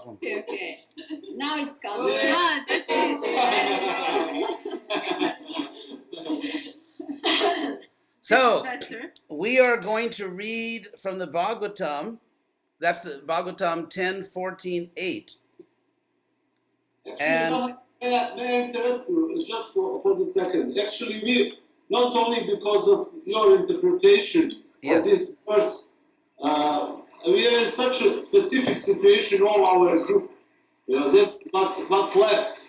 problem. Okay. Now it's coming. Yeah. Ah, that's it. So, Better. we are going to read from the Bhagavatam. That's the Bhagavatam 10:14-8. Actually, may I interrupt you just for the second? Actually, we, not only because of your interpretation Yes. of this verse, we are in such a specific situation, all our group. You know, that's not left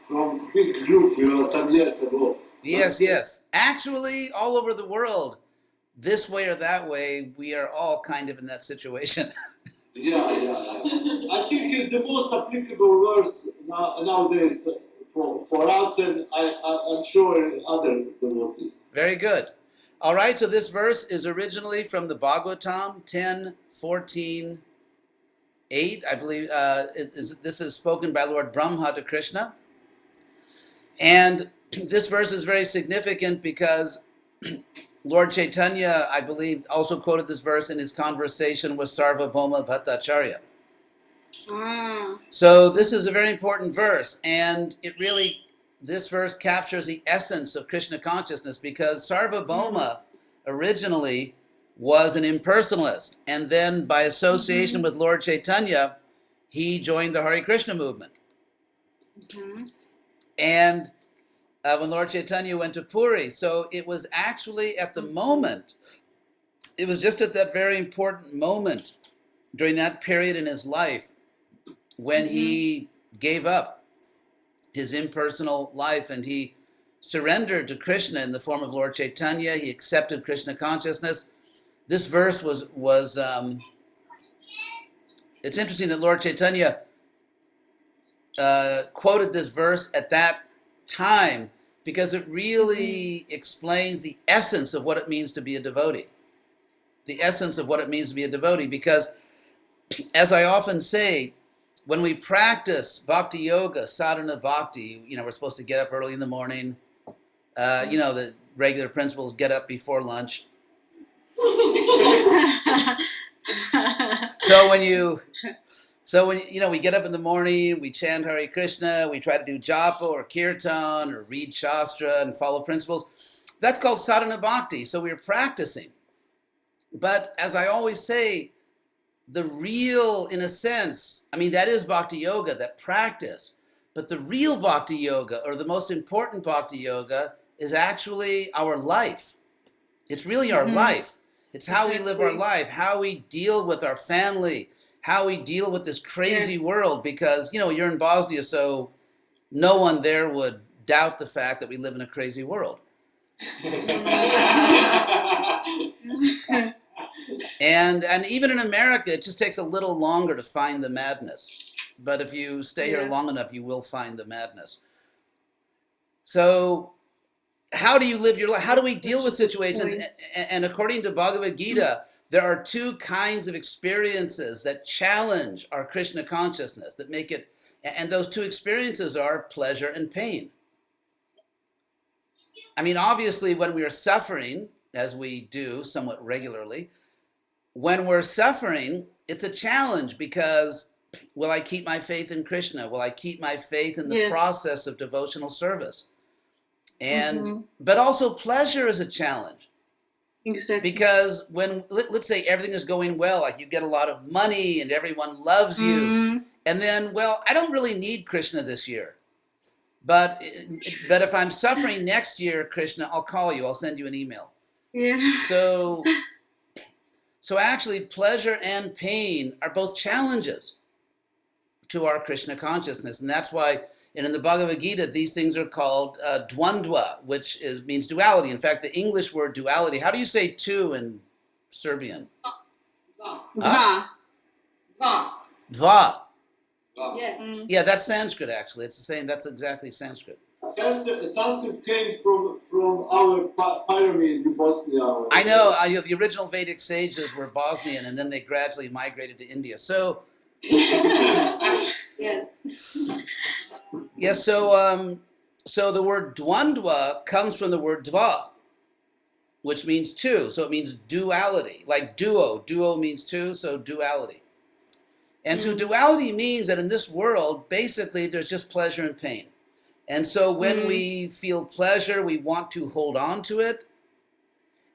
from big group, you know, some years ago. Yes, yes. Actually, all over the world, this way or that way, we are all kind of in that situation. Yeah. I think it's the most applicable verse nowadays for us, and I'm sure other devotees. Very good. All right, so this verse is originally from the Bhagavatam 10:14-8. I believe this is spoken by Lord Brahma to Krishna. And this verse is very significant because Lord Chaitanya, I believe, also quoted this verse in his conversation with Sarvabhauma Bhattacharya. Ah. So this is a very important verse, and this verse captures the essence of Krishna consciousness, because Sarvabhauma originally was an impersonalist, and then by association with Lord Chaitanya, he joined the Hare Krishna movement. And when Lord Chaitanya went to Puri, so it was actually at the moment, it was just at that very important moment during that period in his life when he gave up his impersonal life and he surrendered to Krishna in the form of Lord Chaitanya. He accepted Krishna consciousness. This verse was it's interesting that Lord Chaitanya quoted this verse at that time, because it really explains the essence of what it means to be a devotee. The essence of what it means to be a devotee, because as I often say, when we practice bhakti yoga, sadhana bhakti, we're supposed to get up early in the morning. The regular principles, get up before lunch. So when we get up in the morning, we chant Hare Krishna, we try to do japa or kirtan or read shastra and follow principles. That's called sadhana bhakti. So we're practicing. But as I always say, the real, in a sense, that is bhakti yoga, that practice. But the real bhakti yoga, or the most important bhakti yoga, is actually our life. It's really our life. It's how we live our life, how we deal with our family, how we deal with this crazy world, because, you're in Bosnia, so no one there would doubt the fact that we live in a crazy world. And even in America, it just takes a little longer to find the madness. But if you stay here long enough, you will find the madness. So how do you live your life? How do we deal with situations? And according to Bhagavad Gita, there are two kinds of experiences that challenge our Krishna consciousness, that make it, and those two experiences are pleasure and pain. Obviously, when we are suffering, as we do somewhat regularly, when we're suffering, it's a challenge, because will I keep my faith in Krishna? Will I keep my faith in the process of devotional service? And but also pleasure is a challenge. Exactly. Because when, let's say everything is going well, like you get a lot of money and everyone loves you, and then, I don't really need Krishna this year. But if I'm suffering next year, Krishna, I'll call you, I'll send you an email. Yeah. So actually, pleasure and pain are both challenges to our Krishna consciousness. And that's why in the Bhagavad Gita, these things are called dvandva, which means duality. In fact, the English word duality, how do you say two in Serbian? Dva. Dva. Yes. Yeah, that's Sanskrit, actually. It's the same. That's exactly Sanskrit. Sanskrit came from our pyramid in Bosnia. I know. The original Vedic sages were Bosnian, and then they gradually migrated to India. So, Yes. yes. So the word dvandva comes from the word dva, which means two. So it means duality, like duo. Duo means two, so duality. And so duality means that in this world, basically, there's just pleasure and pain. And so when we feel pleasure, we want to hold on to it.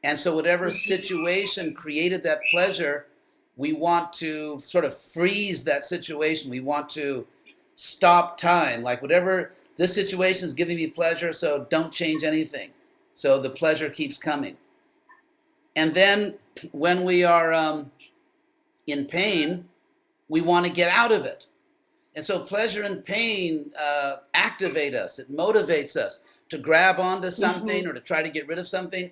And so whatever situation created that pleasure, we want to sort of freeze that situation. We want to stop time. Like whatever, this situation is giving me pleasure, so don't change anything. So the pleasure keeps coming. And then when we are in pain, we want to get out of it. And so pleasure and pain activate us. It motivates us to grab onto something or to try to get rid of something.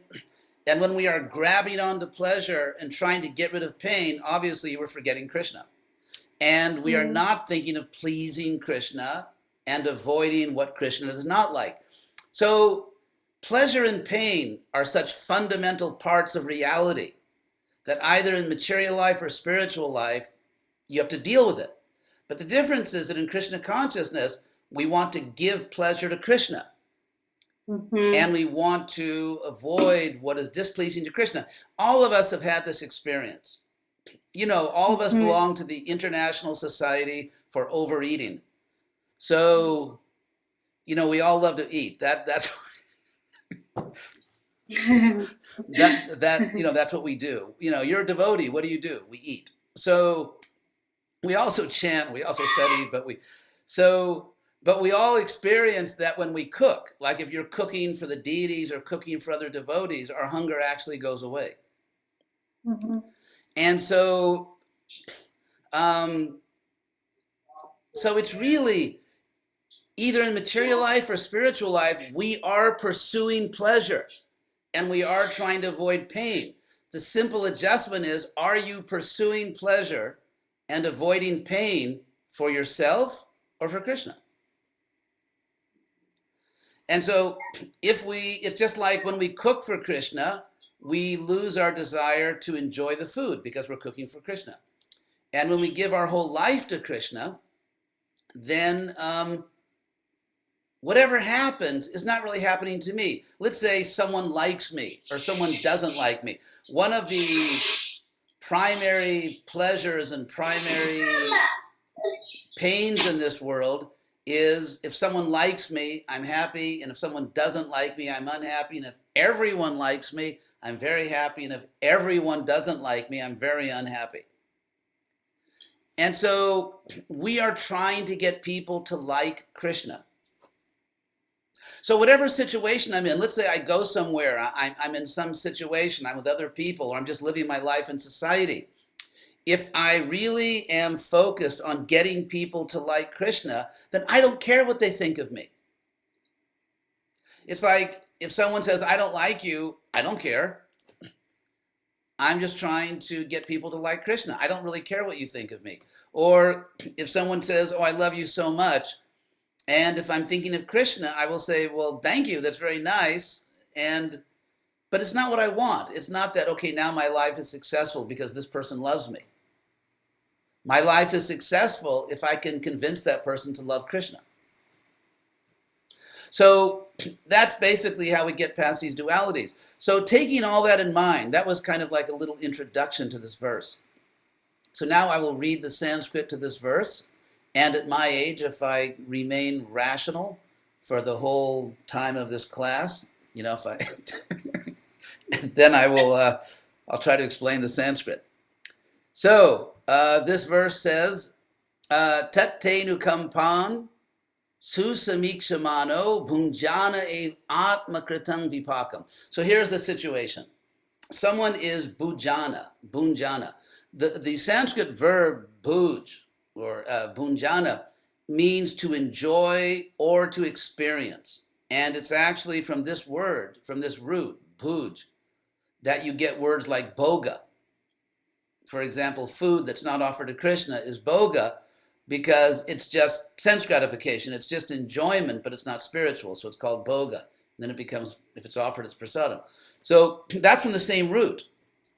And when we are grabbing onto pleasure and trying to get rid of pain, obviously we're forgetting Krishna. And we are not thinking of pleasing Krishna and avoiding what Krishna does not like. So pleasure and pain are such fundamental parts of reality that either in material life or spiritual life, you have to deal with it. But the difference is that in Krishna consciousness, we want to give pleasure to Krishna. And we want to avoid what is displeasing to Krishna. All of us have had this experience. You know, all of us belong to the International Society for Overeating. So, you know, we all love to eat. That's you know, that's what we do. You know, you're a devotee. What do? We eat. So we also chant, we also study, but we all experience that when we cook. Like if you're cooking for the deities or cooking for other devotees, our hunger actually goes away. And so it's really either in material life or spiritual life, we are pursuing pleasure and we are trying to avoid pain. The simple adjustment is, are you pursuing pleasure and avoiding pain for yourself or for Krishna? And so it's just like when we cook for Krishna, we lose our desire to enjoy the food because we're cooking for Krishna. And when we give our whole life to Krishna, then whatever happens is not really happening to me. Let's say someone likes me or someone doesn't like me. One of the primary pleasures and primary pains in this world is if someone likes me, I'm happy, and if someone doesn't like me, I'm unhappy, and if everyone likes me, I'm very happy, and if everyone doesn't like me, I'm very unhappy. And so we are trying to get people to like Krishna. So whatever situation I'm in, let's say I go somewhere, I'm in some situation, I'm with other people, or I'm just living my life in society. If I really am focused on getting people to like Krishna, then I don't care what they think of me. It's like if someone says, I don't like you, I don't care. I'm just trying to get people to like Krishna. I don't really care what you think of me. Or if someone says, oh, I love you so much, and if I'm thinking of Krishna, I will say, well, thank you, that's very nice. But it's not what I want. It's not that, okay, now my life is successful because this person loves me. My life is successful if I can convince that person to love Krishna. So that's basically how we get past these dualities. So taking all that in mind, that was kind of like a little introduction to this verse. So now I will read the Sanskrit to this verse. And at my age, if I remain rational for the whole time of this class, you know, if I, then I will, I'll try to explain the Sanskrit. So this verse says, Tattenu kampan susamikshamano bhunjana ev atmakritang vipakam. So here's the situation. Someone is bhunjana. The Sanskrit verb bhuj, or bhunjana, means to enjoy or to experience. And it's actually from this word, from this root, bhuj, that you get words like bhoga. For example, food that's not offered to Krishna is bhoga because it's just sense gratification. It's just enjoyment, but it's not spiritual. So it's called bhoga. And then it becomes, if it's offered, it's prasadam. So that's from the same root.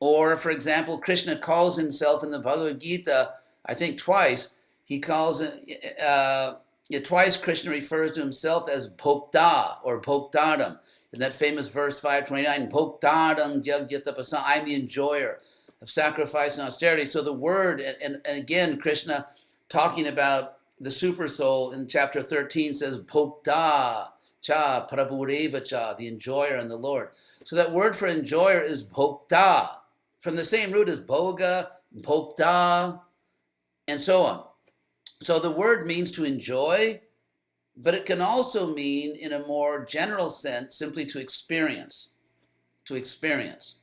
Or, for example, Krishna calls himself in the Bhagavad Gita, I think twice, he calls it, twice Krishna refers to himself as Bhokta or Bhoktaram. In that famous verse 529, Bhoktaram Jagyatapasa, I'm the enjoyer. of sacrifice and austerity. So the word, and again, Krishna talking about the super soul in chapter 13 says, Bhokta cha prabhureva cha, the enjoyer and the Lord. So that word for enjoyer is bhokta, from the same root as bhoga, bhokta, and so on. So the word means to enjoy, but it can also mean, in a more general sense, simply to experience. To experience.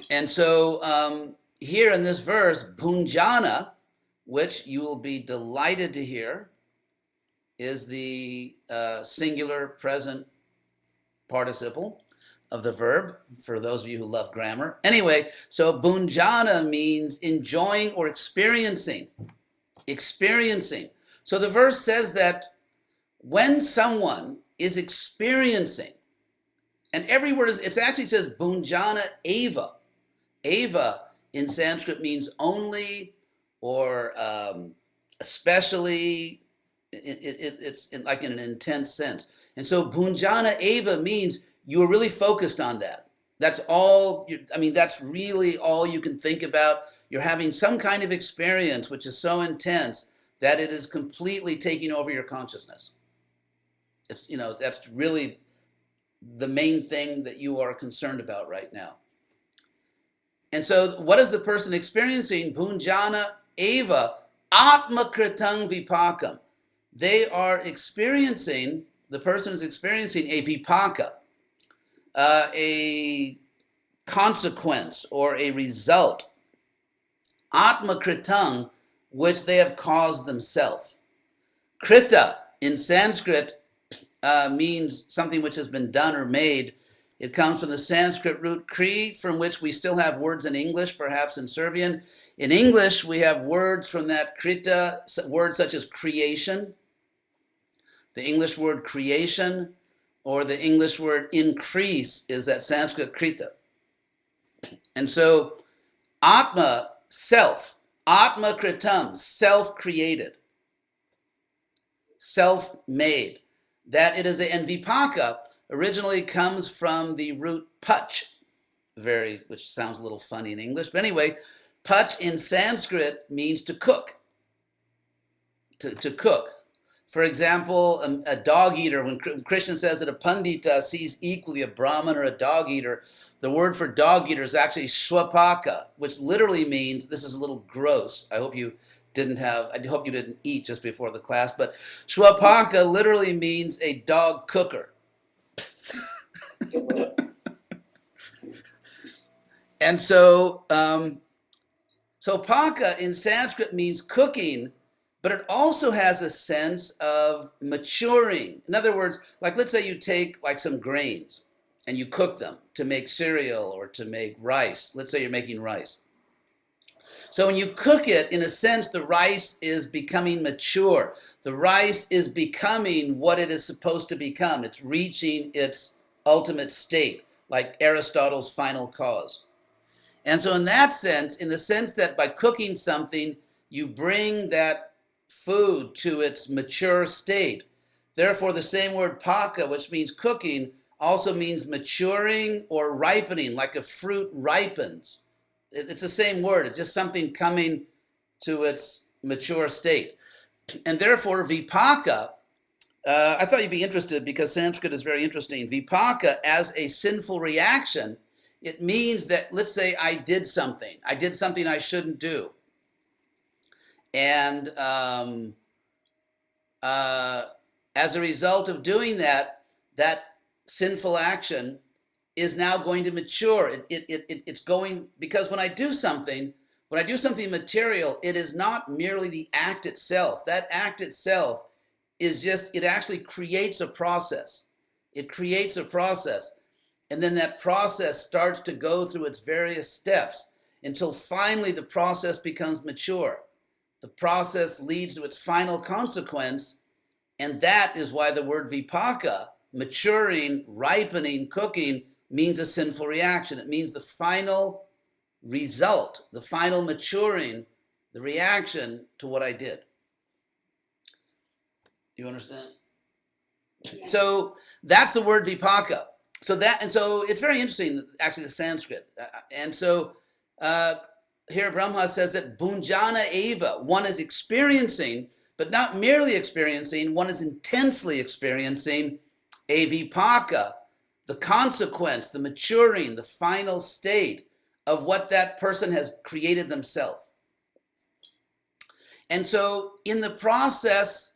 And so here in this verse, bhunjana, which you will be delighted to hear, is the singular present participle of the verb, for those of you who love grammar. Anyway, so bhunjana means enjoying or experiencing. Experiencing. So the verse says that when someone is experiencing, and every word it actually says bhunjana eva. Eva in Sanskrit means only or especially. It's like in an intense sense. And so bhunjana eva means you're really focused on that. That's all, that's really all you can think about. You're having some kind of experience which is so intense that it is completely taking over your consciousness. It's, that's really the main thing that you are concerned about right now. And so what is the person experiencing? Bhunjana eva atma kritang vipakam. They are experiencing, the person is experiencing a vipaka, a consequence or a result. Atma kritang, which they have caused themselves. Krita in Sanskrit means something which has been done or made. It comes from the Sanskrit root kri, from which we still have words in English, perhaps in Serbian. In English, we have words from that krita, words such as creation, the English word creation, or the English word increase is that Sanskrit krita. And so atma, self, atma kritam, self-created, self-made. That it is and vipaka originally comes from the root pach, which sounds a little funny in English, but anyway, pach in Sanskrit means to cook, to cook. For example, a dog eater, when Krishna says that a pandita sees equally a Brahmin or a dog eater, the word for dog eater is actually swapaka, which literally means, this is a little gross, I hope you didn't eat just before the class, but swapaka literally means a dog cooker. And so, so paka in Sanskrit means cooking, but it also has a sense of maturing. In other words, like let's say you take like some grains and you cook them to make cereal or to make rice. Let's say you're making rice. So when you cook it, in a sense, the rice is becoming mature. The rice is becoming what it is supposed to become. It's reaching its ultimate state, like Aristotle's final cause. And so in that sense, in the sense that by cooking something, you bring that food to its mature state. Therefore, the same word paka, which means cooking, also means maturing or ripening, like a fruit ripens. It's the same word. It's just something coming to its mature state. And therefore, vipaka, I thought you'd be interested because Sanskrit is very interesting. Vipaka, as a sinful reaction, it means that, let's say I did something I shouldn't do. And as a result of doing that, that sinful action is now going to mature. It's going, because when I do something material, it is not merely the act itself. That act itself is just, it actually creates a process. It creates a process. And then that process starts to go through its various steps until finally the process becomes mature. The process leads to its final consequence. And that is why the word vipaka, maturing, ripening, cooking, means a sinful reaction. It means the final result, the final maturing, the reaction to what I did. Do you understand? Yeah. So that's the word vipaka. So it's very interesting, actually, the Sanskrit. And so here Brahma says that Bunjana Eva, one is experiencing, but not merely experiencing, one is intensely experiencing avipaka, the consequence, the maturing, the final state of what that person has created themselves. And so in the process,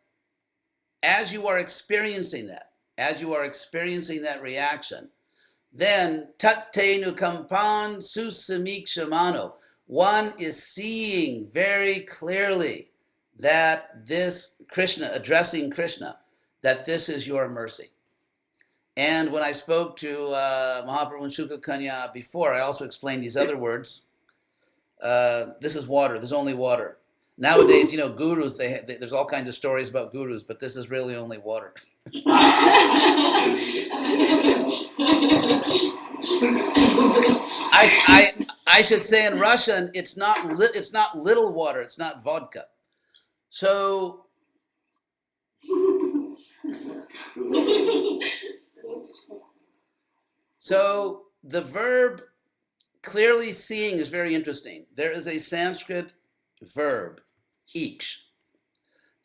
as you are experiencing that, reaction, then tattenu kampan susamikshamano, one is seeing very clearly that this Krishna, addressing Krishna, that this is your mercy. And when I spoke to Mahaprabhu and Shuka Kanya before, I also explained these other words. This is water, there's only water. Nowadays, gurus, there's all kinds of stories about gurus, but this is really only water. I should say in Russian, it's not little water, it's not vodka. So the verb clearly seeing is very interesting. There is a Sanskrit verb, iksh.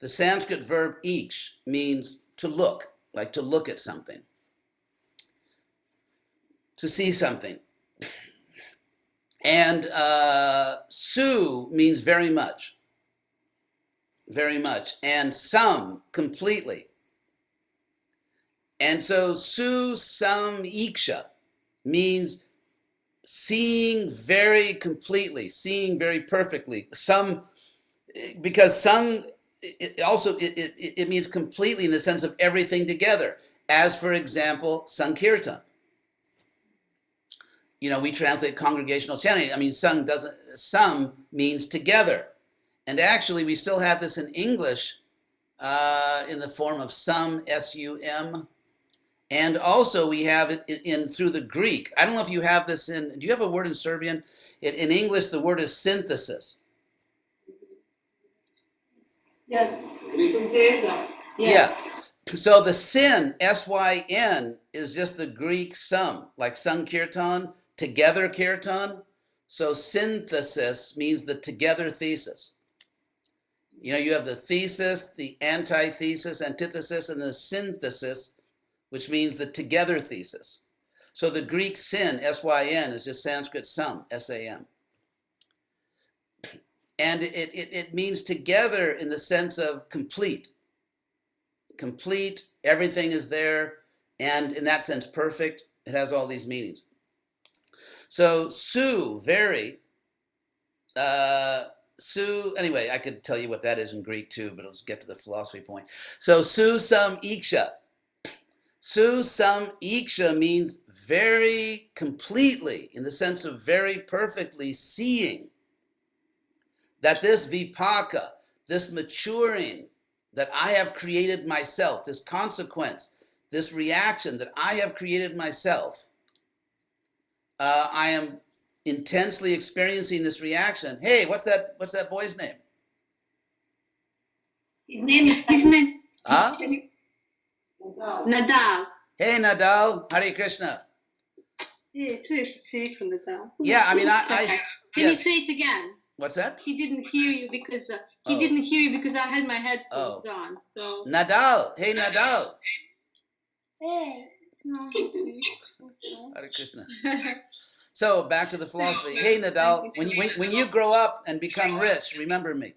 The Sanskrit verb iksh means to look, like to look at something, to see something. And su means very much, and some, completely. And so su sam iksha means seeing very completely, seeing very perfectly. Some, because some, it means completely in the sense of everything together. As for example, Sankirtan. We translate congregational chanting. I mean, some means together. And actually, we still have this in English in the form of sum, S-U-M. And also we have it in through the Greek. I don't know if you have this do you have a word in Serbian? In English, the word is synthesis. Yes. Synthesis. Yes. Yeah. So the sin, S-Y-N, is just the Greek sum, like Sankirtan, together kirtan. So synthesis means the together thesis. You have the thesis, the antithesis, antithesis, and the synthesis, which means the together thesis. So the Greek sin, S-Y-N, is just Sanskrit sum, S-A-M. And it means together in the sense of complete. Complete, everything is there, and in that sense, perfect. It has all these meanings. So su, very, su, anyway, I could tell you what that is in Greek too, but let's get to the philosophy point. So su sam iksha. Su sam iksha means very completely, in the sense of very perfectly seeing that this vipaka, this maturing that I have created myself, this consequence, this reaction that I have created myself, I am intensely experiencing this reaction. Hey, what's that boy's name? His name. Huh? Nadal. Hey, Nadal. Hare Krishna. Yeah, too sweet from Nadal. Yeah, I mean, Can you say it again? What's that? He didn't hear you because I had my headphones on. So Nadal. Hey, Nadal. Hey. Hare Krishna. So back to the philosophy. Hey, Nadal, when you grow up and become rich, remember me.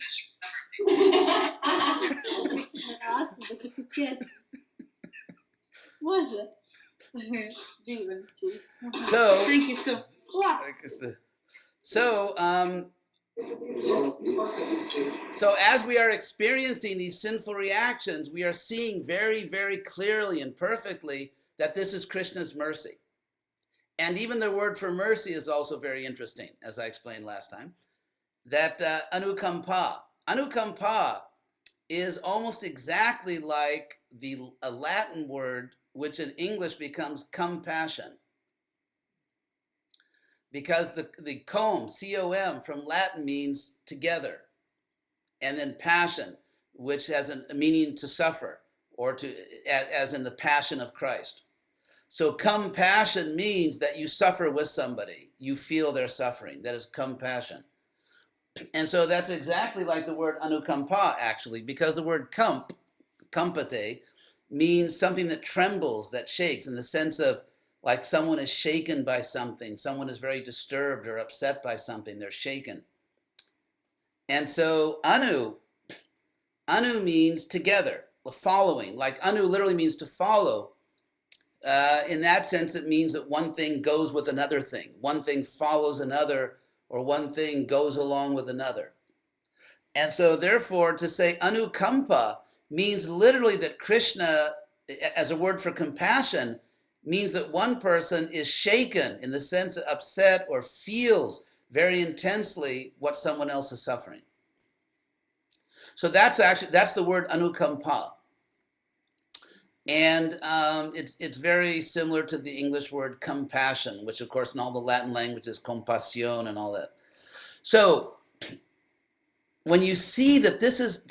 So thank you so. So as we are experiencing these sinful reactions, we are seeing very, very clearly and perfectly that this is Krishna's mercy. And even the word for mercy is also very interesting, as I explained last time, that anukampa. Anukampa is almost exactly like a Latin word, which in English becomes compassion. Because the com, C-O-M, from Latin means together. And then passion, which has a meaning to suffer, or as in the passion of Christ. So compassion means that you suffer with somebody. You feel their suffering. That is compassion. And so that's exactly like the word anukampa, actually, because the word kampate, means something that trembles, that shakes, in the sense of like someone is shaken by something. Someone is very disturbed or upset by something. They're shaken. And so anu means together, following. Like anu literally means to follow. In that sense, it means that one thing goes with another thing. One thing follows another, or one thing goes along with another. And so therefore, to say anukampa means literally that Krishna, as a word for compassion, means that one person is shaken in the sense of upset or feels very intensely what someone else is suffering. So that's the word anukampa. And it's very similar to the English word compassion, which of course in all the Latin languages, compassion and all that. So when you see that this is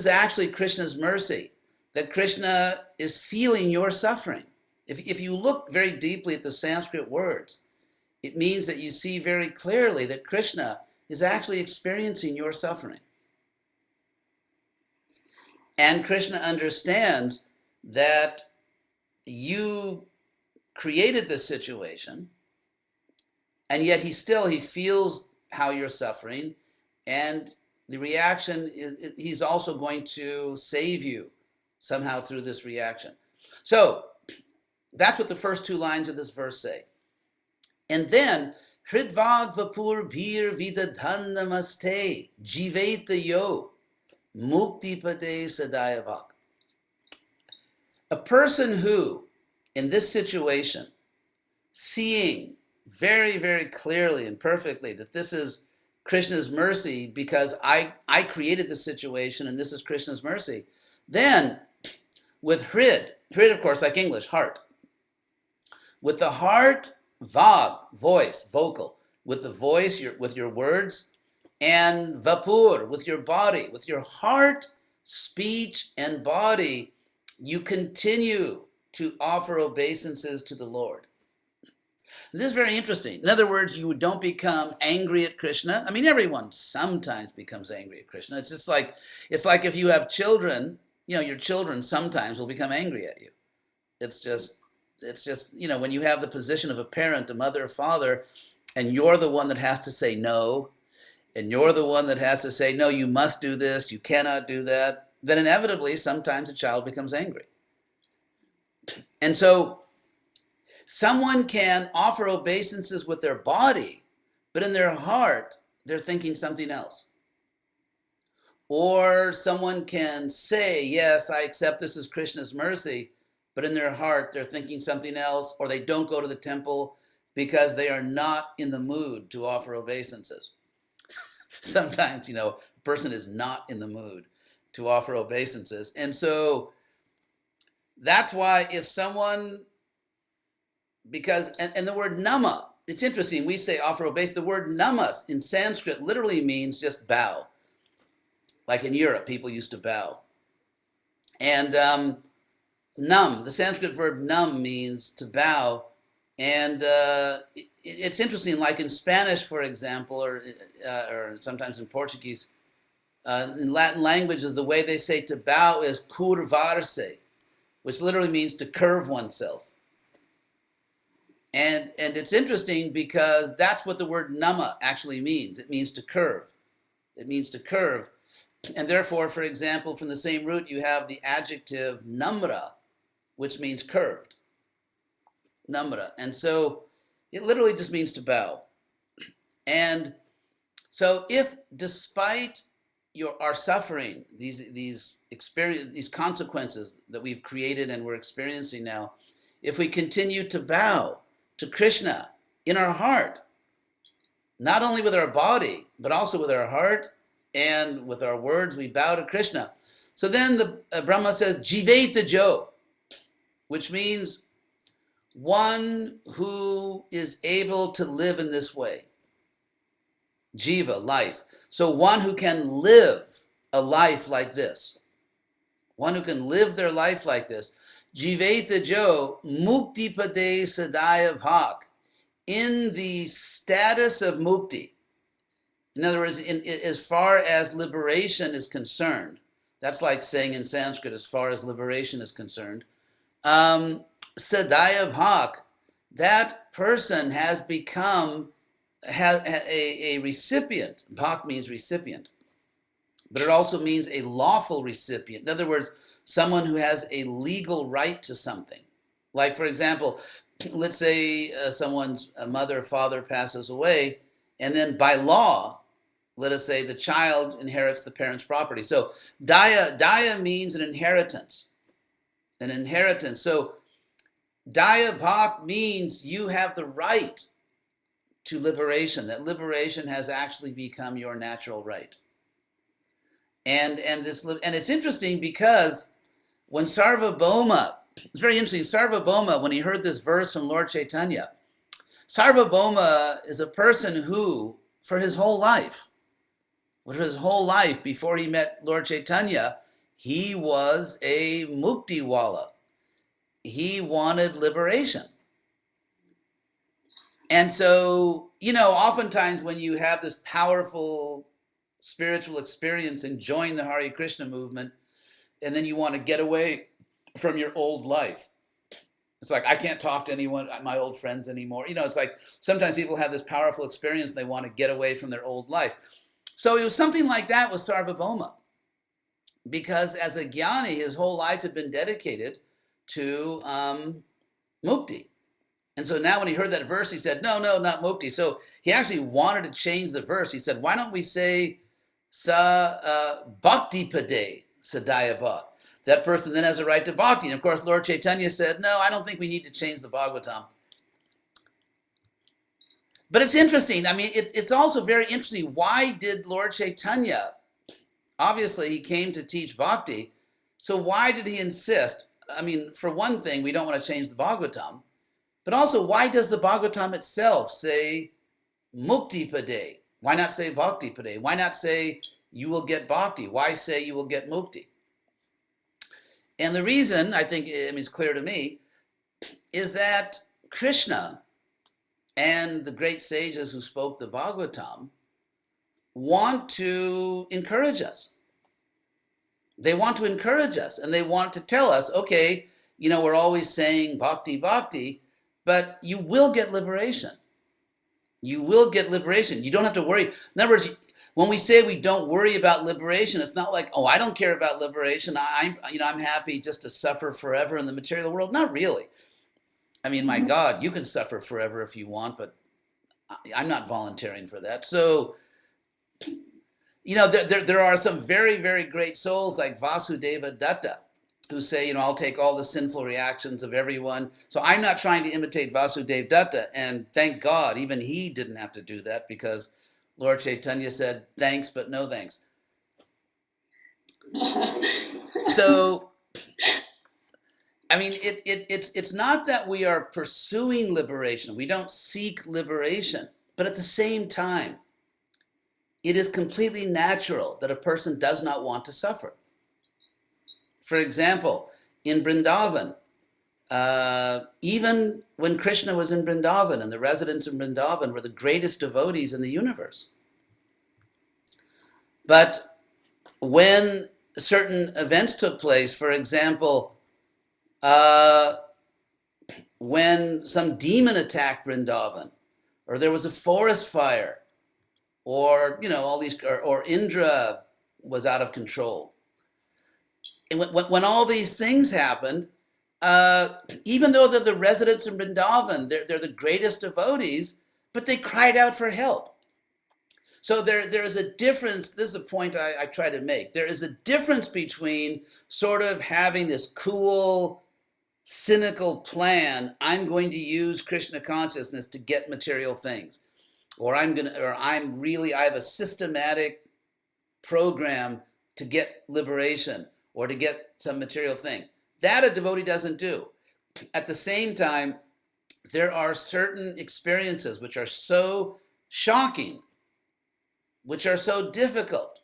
actually Krishna's mercy, that Krishna is feeling your suffering. If you look very deeply at the Sanskrit words, it means that you see very clearly that Krishna is actually experiencing your suffering. And Krishna understands that you created this situation, and yet he feels how you're suffering, and the reaction is he's also going to save you somehow through this reaction. So that's what the first two lines of this verse say. And then Hridvag Vapur Bhir Vidadhan Namaste Jiveta Yo Mukti Pade Sadayavak. A person who, in this situation, seeing very, very clearly and perfectly that this is Krishna's mercy because I created the situation and this is Krishna's mercy, then with Hrid of course like English, heart. With the heart, Vag, voice, vocal. With the voice, with your words, and Vapur, with your body, with your heart, speech, and body, you continue to offer obeisances to the Lord. And this is very interesting. In other words, you don't become angry at Krishna. I mean, everyone sometimes becomes angry at Krishna. It's like if you have children, your children sometimes will become angry at you. It's just, when you have the position of a parent, a mother, a father, and you're the one that has to say no, and you're the one that has to say, no, you must do this, you cannot do that, then inevitably sometimes a child becomes angry. And so someone can offer obeisances with their body, but in their heart, they're thinking something else. Or someone can say, yes, I accept this as Krishna's mercy, but in their heart, they're thinking something else, or they don't go to the temple because they are not in the mood to offer obeisances. Sometimes, a person is not in the mood to offer obeisances. And so that's why if someone, and the word nama, it's interesting, we say offer obeisance, the word namas in Sanskrit literally means just bow. Like in Europe, people used to bow. And nam, the Sanskrit verb nam means to bow. And it's interesting, like in Spanish, for example, or sometimes in Portuguese, in Latin languages, the way they say to bow is curvarse, which literally means to curve oneself. And it's interesting because that's what the word nama actually means. It means to curve. It means to curve. And therefore, for example, from the same root, you have the adjective namra, which means curved. Namra. And so it literally just means to bow. And so if despite our suffering, these consequences that we've created and we're experiencing now, if we continue to bow to Krishna in our heart, not only with our body, but also with our heart and with our words, we bow to Krishna. So then the Brahma says, Jiveta Jo, which means one who is able to live in this way. Jiva, life. So one who can live a life like this. One who can live their life like this. Jiveta Jo Mukti Pade Sadaya Bhak, in the status of mukti. In other words, as far as liberation is concerned, that's like saying in Sanskrit, as far as liberation is concerned, Sadaya Bhak, that person has become a recipient. Bhak means recipient, but it also means a lawful recipient. In other words, someone who has a legal right to something. Like, for example, let's say someone's mother or father passes away, and then by law, let us say the child inherits the parent's property. So daya means an inheritance. An inheritance. So daya bhak means you have the right to liberation, that liberation has actually become your natural right. And it's interesting because when Sarvabhauma, it's very interesting, Sarvabhauma, when he heard this verse from Lord Chaitanya, Sarvabhauma is a person who, for his whole life before he met Lord Chaitanya, he was a muktiwala. He wanted liberation. And so, oftentimes when you have this powerful spiritual experience enjoying the Hare Krishna movement, and then you want to get away from your old life. It's like, I can't talk to anyone, my old friends anymore. It's like sometimes people have this powerful experience and they want to get away from their old life. So it was something like that with Sarvabhauma, because as a jnani, his whole life had been dedicated to mukti. And so now when he heard that verse, he said, no, not mukti. So he actually wanted to change the verse. He said, why don't we say sa bhakti pade sadaya bhak? That person then has a right to bhakti. And of course, Lord Chaitanya said, no, I don't think we need to change the Bhagavatam. But it's interesting. I mean, it's also very interesting. Why did Lord Chaitanya, obviously he came to teach bhakti, so why did he insist? I mean, for one thing, we don't want to change the Bhagavatam, but also why does the Bhagavatam itself say mukti pade? Why not say bhakti pade? Why not say you will get bhakti? Why say you will get mukti? And the reason, I think, it's clear to me, is that Krishna and the great sages who spoke the Bhagavatam want to encourage us. They want to encourage us, and they want to tell us, okay, we're always saying bhakti, bhakti, but you will get liberation. You will get liberation. You don't have to worry. In other words, when we say we don't worry about liberation, it's not like, oh, I don't care about liberation. I'm happy just to suffer forever in the material world. Not really. I mean, my God, you can suffer forever if you want, but I'm not volunteering for that. So, there are some very, very great souls like Vasudeva Datta who say, I'll take all the sinful reactions of everyone. So I'm not trying to imitate Vasudeva Datta. And thank God, even he didn't have to do that, because Lord Chaitanya said, thanks, but no thanks. So, I mean, it's not that we are pursuing liberation. We don't seek liberation. But at the same time, it is completely natural that a person does not want to suffer. For example, in Vrindavan, even when Krishna was in Vrindavan, and the residents in Vrindavan were the greatest devotees in the universe. But when certain events took place, for example, when some demon attacked Vrindavan, or there was a forest fire, or all these, or Indra was out of control. And when all these things happened, even though they're the residents in Vrindavan, they're the greatest devotees, but they cried out for help. So there is a difference. This is a point I try to make. There is a difference between sort of having this cool, cynical plan. I'm going to use Krishna consciousness to get material things, or I have a systematic program to get liberation or to get some material thing. That a devotee doesn't do. At the same time, there are certain experiences which are so shocking, which are so difficult,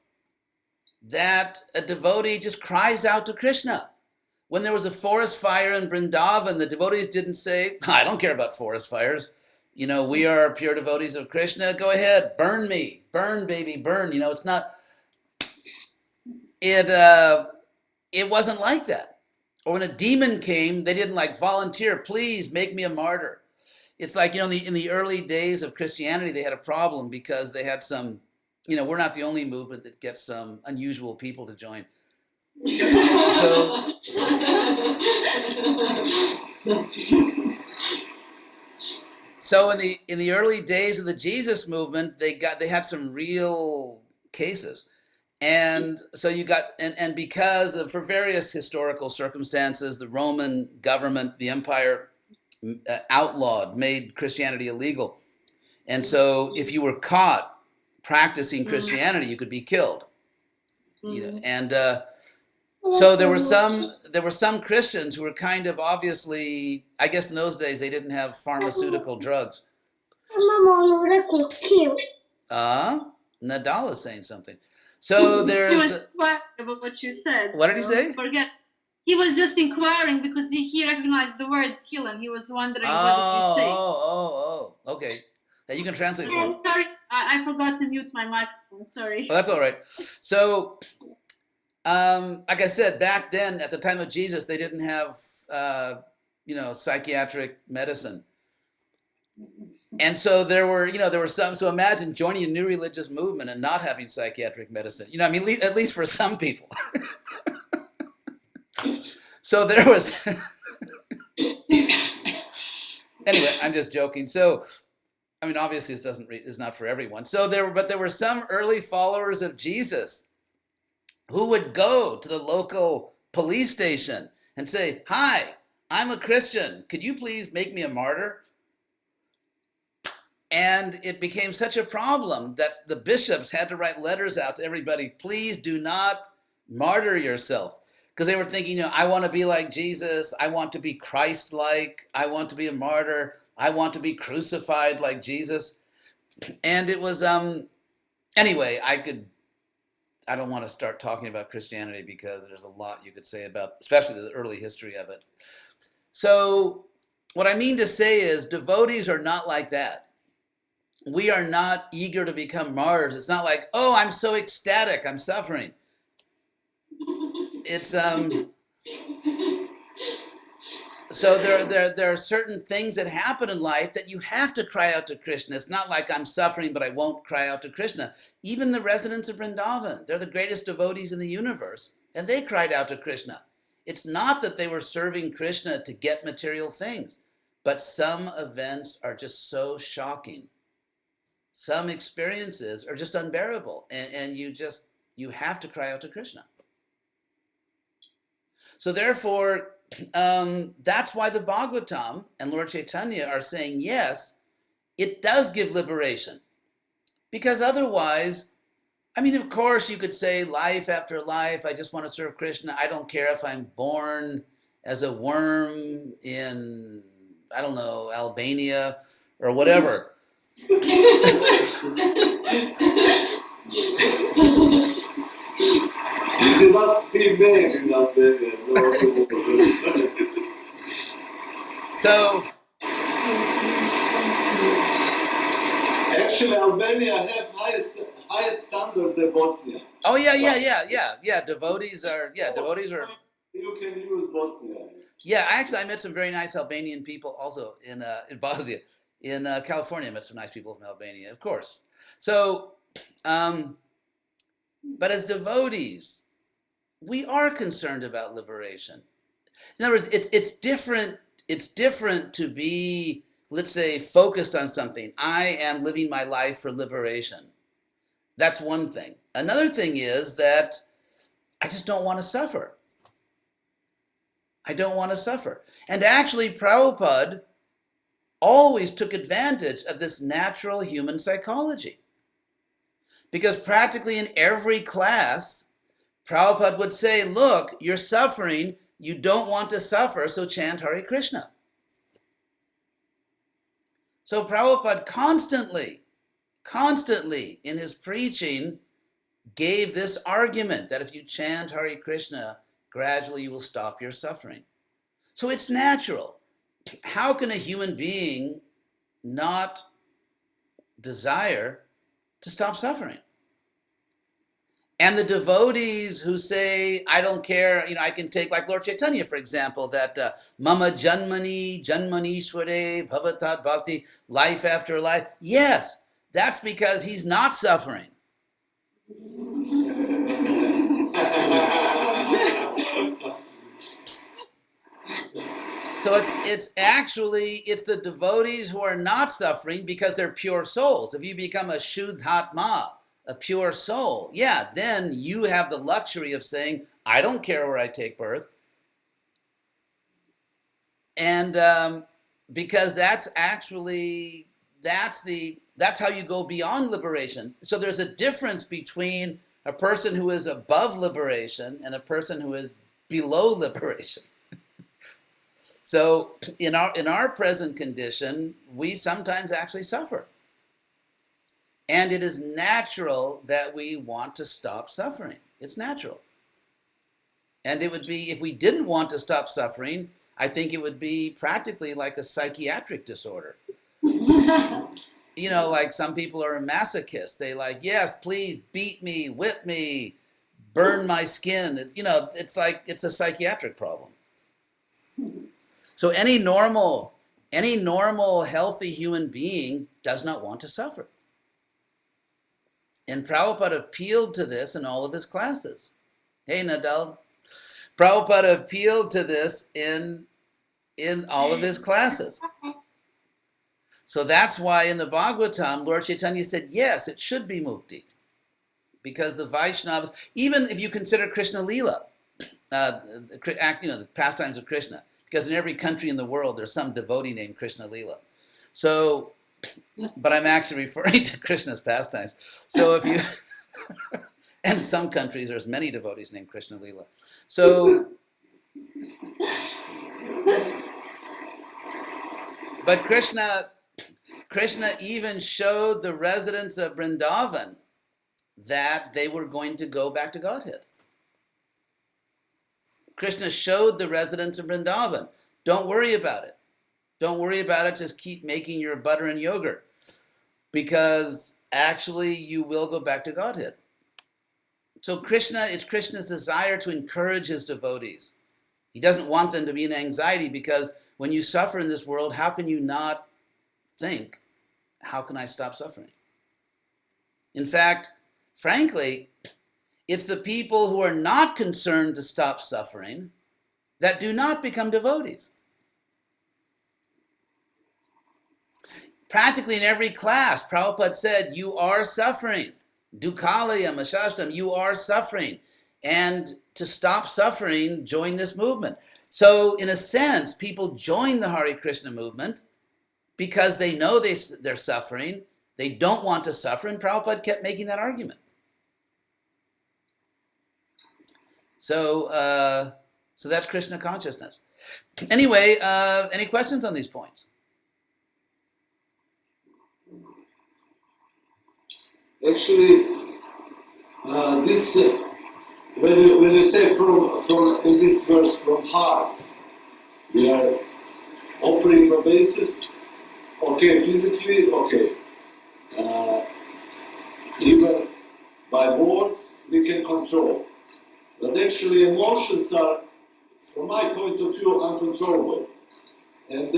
that a devotee just cries out to Krishna. When there was a forest fire in Vrindavan, the devotees didn't say, I don't care about forest fires. You know, we are pure devotees of Krishna. Go ahead, burn me, burn, baby, burn. You know, it's not, it wasn't like that. Or when a demon came, they didn't like volunteer, please make me a martyr. It's like, you know, in the early days of Christianity, they had a problem because they had some, you know, we're not the only movement that gets some unusual people to join. So in the early days of the Jesus movement, they had some real cases. And so you got, and because of, for various historical circumstances, the Roman government, the empire made Christianity illegal. And so if you were caught practicing Christianity, you could be killed. You know, and so there were some Christians who were kind of obviously, I guess in those days they didn't have pharmaceutical drugs. Nadal is saying something. So there's. He was inquiring about what you said. What did he say? Forget. He was just inquiring because he recognized the words "kill" him. He was wondering what did you say. Okay. Yeah, you can translate for him. Sorry, I forgot to mute my microphone. Sorry. Oh, that's all right. So, like I said, back then, at the time of Jesus, they didn't have, you know, psychiatric medicine. And so there were some, so imagine joining a new religious movement and not having psychiatric medicine. You know, I mean, at least for some people. So there was, anyway, I'm just joking. So, I mean, obviously this is not for everyone. So there were some early followers of Jesus who would go to the local police station and say, hi, I'm a Christian. Could you please make me a martyr? And it became such a problem that the bishops had to write letters out to everybody, please do not martyr yourself. Because they were thinking, you know, I want to be like Jesus. I want to be Christ-like. I want to be a martyr. I want to be crucified like Jesus. And it was, anyway, I don't want to start talking about Christianity because there's a lot you could say about, especially the early history of it. So what I mean to say is devotees are not like that. We are not eager to become martyrs. It's not like, oh, I'm so ecstatic, I'm suffering. It's so there are certain things that happen in life that you have to cry out to Krishna. It's not like I'm suffering, but I won't cry out to Krishna. Even the residents of Vrindavan, they're the greatest devotees in the universe, and they cried out to Krishna. It's not that they were serving Krishna to get material things, but some events are just so shocking. Some experiences are just unbearable, and you have to cry out to Krishna. So therefore, that's why the Bhagavatam and Lord Chaitanya are saying, yes, it does give liberation. Because otherwise, I mean, of course, you could say life after life, I just want to serve Krishna. I don't care if I'm born as a worm in, I don't know, Albania or whatever. So actually, Albania have highest standard than Bosnia. Oh yeah. Devotees are. You can use Bosnia. Yeah, actually, I met some very nice Albanian people also in Bosnia. In California, I met some nice people from Albania, of course. So, but as devotees, we are concerned about liberation. In other words, it's different. It's different to be, let's say, focused on something. I am living my life for liberation. That's one thing. Another thing is that I just don't want to suffer. I don't want to suffer. And actually, Prabhupada always took advantage of this natural human psychology. Because practically in every class, Prabhupada would say, look, you're suffering, you don't want to suffer, so chant Hare Krishna. So Prabhupada constantly in his preaching gave this argument that if you chant Hare Krishna, gradually you will stop your suffering. So it's natural. How can a human being not desire to stop suffering? And the devotees who say, I don't care, I can take, like Lord Chaitanya, for example, that Mama Janmani, Janmanishware, Bhavatat Bhakti, life after life. Yes, that's because he's not suffering. So it's the devotees who are not suffering because they're pure souls. If you become a Shuddhatma, a pure soul, yeah, then you have the luxury of saying, I don't care where I take birth. And because that's how you go beyond liberation. So there's a difference between a person who is above liberation and a person who is below liberation. So in our present condition, we sometimes actually suffer. And it is natural that we want to stop suffering. It's natural. And it would be, if we didn't want to stop suffering, I think it would be practically like a psychiatric disorder. Like some people are masochists. They like, yes, please beat me, whip me, burn my skin. It's like, it's a psychiatric problem. So any normal, healthy human being does not want to suffer. And Prabhupada appealed to this in all of his classes. Hey, Nadal. Prabhupada appealed to this in all of his classes. So that's why in the Bhagavatam, Lord Chaitanya said, yes, it should be mukti. Because the Vaishnavas, even if you consider Krishna Leela, the pastimes of Krishna, because in every country in the world, there's some devotee named Krishna Leela. So, but I'm actually referring to Krishna's pastimes. So if you, and in some countries, there's many devotees named Krishna Leela. So, but Krishna even showed the residents of Vrindavan that they were going to go back to Godhead. Krishna showed the residents of Vrindavan, don't worry about it. Don't worry about it, just keep making your butter and yogurt. Because actually you will go back to Godhead. So it's Krishna's desire to encourage his devotees. He doesn't want them to be in anxiety because when you suffer in this world, how can you not think, how can I stop suffering? In fact, frankly, it's the people who are not concerned to stop suffering that do not become devotees. Practically in every class, Prabhupada said, you are suffering. Dukhalaya mashashtam, you are suffering. And to stop suffering, join this movement. So in a sense, people join the Hare Krishna movement because they know they're suffering. They don't want to suffer, and Prabhupada kept making that argument. So that's Krishna consciousness. Anyway, any questions on these points? Actually, this when you say from in this verse from heart, we are offering a basis. Okay, physically, okay. Even by words we can control, but actually emotions are, from my point of view, uncontrollable. And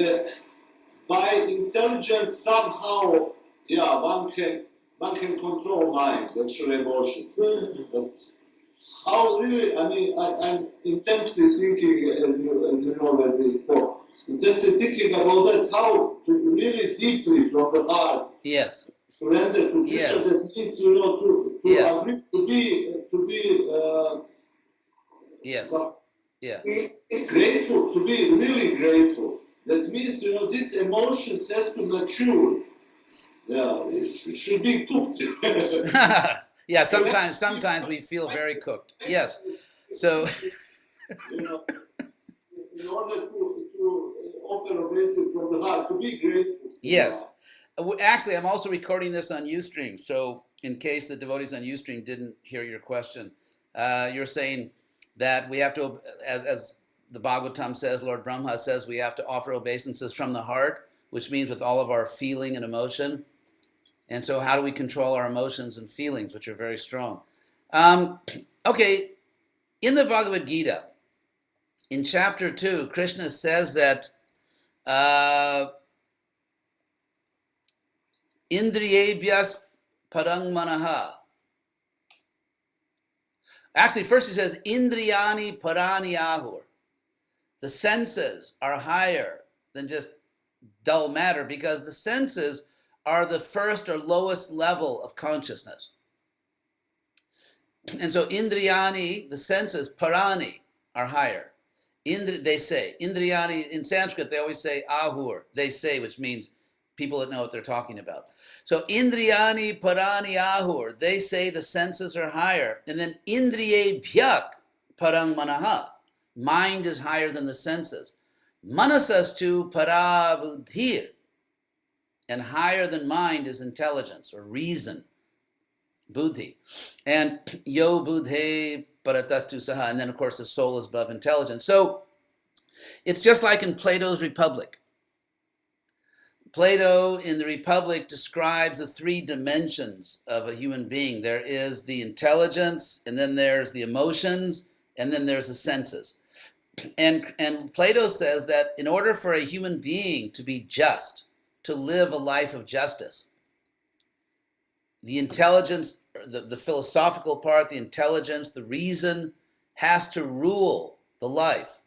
by intelligence somehow, yeah, one can control mind, actually emotions. But how really? I mean, I'm intensely thinking, as you know when we spoke, intensely thinking about that. How to really deeply from the heart. Yes. Surrender to Krishna. Yes. That means, to Yes. agree to be. Yes. Yeah. Grateful, to be really grateful. That means, this emotions has to mature. Yeah, it should be cooked. Yeah, sometimes we feel very cooked. Yes. So In order to offer a basis from the heart, to be grateful. yes. Actually, I'm also recording this on Ustream. So in case the devotees on Ustream didn't hear your question, you're saying, that we have to, as the Bhagavatam says, Lord Brahma says, we have to offer obeisances from the heart, which means with all of our feeling and emotion. And so how do we control our emotions and feelings, which are very strong? Okay, in the Bhagavad Gita, in chapter 2, Krishna says that Indriyebhyas parang manaha. Actually, first he says, Indriyani parani ahur. The senses are higher than just dull matter because the senses are the first or lowest level of consciousness. And so Indriyani, the senses, parani, are higher. They say. Indriyani, in Sanskrit, they always say ahur. They say, which means people that know what they're talking about. So Indriyani, parani, ahur. They say the senses are higher. And then Indriye bhyak, parang manaha. Mind is higher than the senses. Manasastu para buddhir. And higher than mind is intelligence or reason. Buddhi. And yo buddhe paratatu saha. And then, of course, the soul is above intelligence. So it's just like in Plato's Republic. Plato in the Republic describes the three dimensions of a human being. There is the intelligence, and then there's the emotions, and then there's the senses. And Plato says that in order for a human being to be just, to live a life of justice, the intelligence, the philosophical part, the intelligence, the reason has to rule the life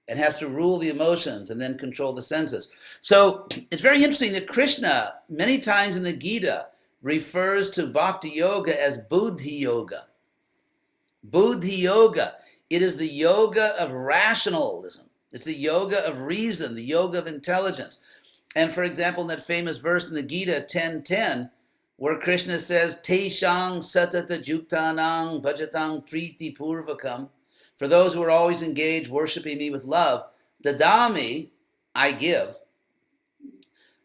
and has to rule the emotions and then control the senses. So it's very interesting that Krishna, many times in the Gita, refers to bhakti yoga as buddhi yoga. Buddhi yoga. It is the yoga of rationalism. It's the yoga of reason, the yoga of intelligence. And for example, in that famous verse in the Gita 10:10, where Krishna says, Teshang satata juktanang bhajatam priti purvakam, for those who are always engaged, worshiping me with love, dadami, I give,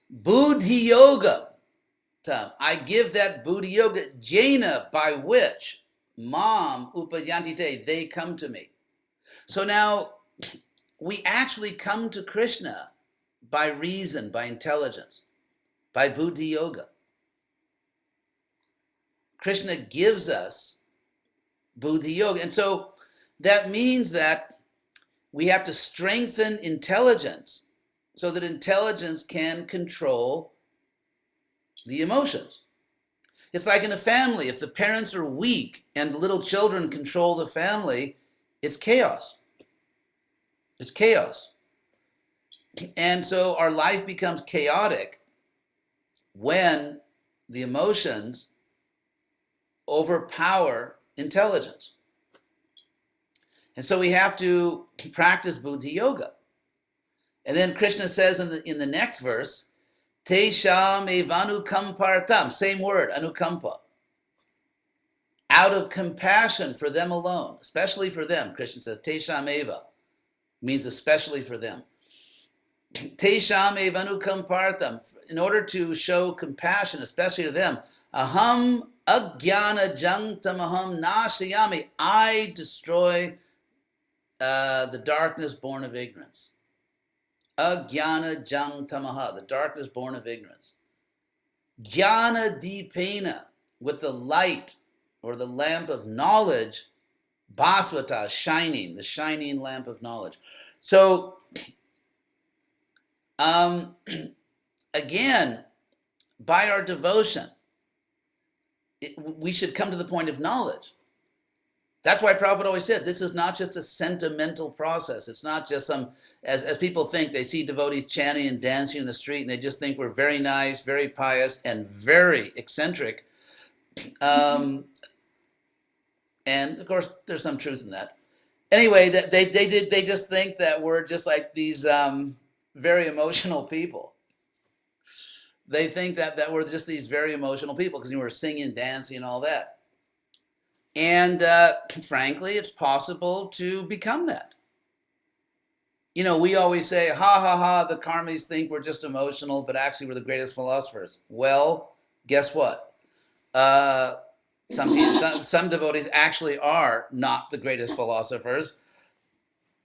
buddhi yoga, I give that buddhi yoga, jena, by which, mam upayantite, they come to me. So now, we actually come to Krishna by reason, by intelligence, by buddhi yoga. Krishna gives us buddhi yoga. And so that means that we have to strengthen intelligence so that intelligence can control the emotions. It's like in a family. If the parents are weak and the little children control the family, it's chaos. It's chaos. And so our life becomes chaotic when the emotions overpower intelligence. And so we have to practice buddhi yoga. And then Krishna says in the next verse, Tesham evanukampartam, same word, anukampa. Out of compassion for them alone, especially for them, Krishna says, Tesham eva, means especially for them. Tesham evanukampartam, in order to show compassion, especially to them, aham agyana jangtamaham nashayami, I destroy the darkness born of ignorance. Agyana jang tamaha, the darkness born of ignorance. Jnana dipena, with the light or the lamp of knowledge, basvata, shining, the shining lamp of knowledge. So, again, by our devotion, we should come to the point of knowledge. That's why Prabhupada always said, this is not just a sentimental process. It's not just some, as people think, they see devotees chanting and dancing in the street, and they just think we're very nice, very pious, and very eccentric. And of course, there's some truth in that. Anyway, they just think that we're just like these very emotional people. They think that we're just these very emotional people because we're singing, dancing, and all that. And frankly, it's possible to become that. You know, we always say, ha, ha, ha, the karmis think we're just emotional, but actually we're the greatest philosophers. Well, guess what? Some devotees actually are not the greatest philosophers.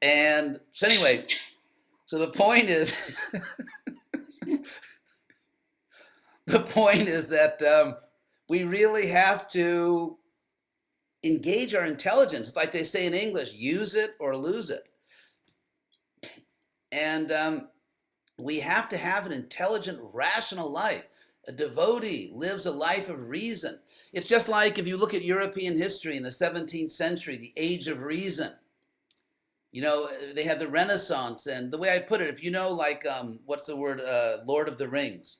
And so anyway, so the point is, that we really have to engage our intelligence. Like they say in English, use it or lose it. And we have to have an intelligent, rational life. A devotee lives a life of reason. It's just like if you look at European history in the 17th century, the age of reason. You know, they had the Renaissance, and the way I put it, if you know, like, what's the word, Lord of the Rings.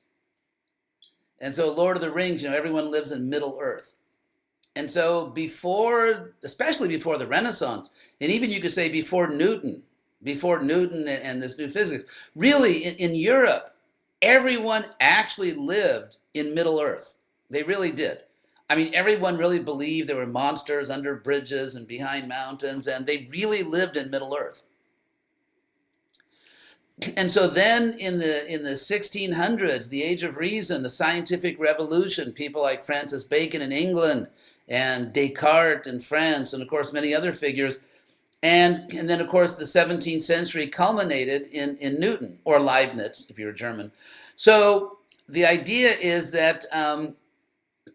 And so Lord of the Rings, you know, everyone lives in Middle Earth. And so especially before the Renaissance, and even you could say before Newton and this new physics, really in Europe, everyone actually lived in Middle Earth. They really did. I mean, everyone really believed there were monsters under bridges and behind mountains, and they really lived in Middle Earth. And so then in the 1600s, the Age of Reason, the scientific revolution, people like Francis Bacon in England and Descartes in France, and of course many other figures, and then of course the 17th century culminated in Newton, or Leibniz if you're German. So the idea is that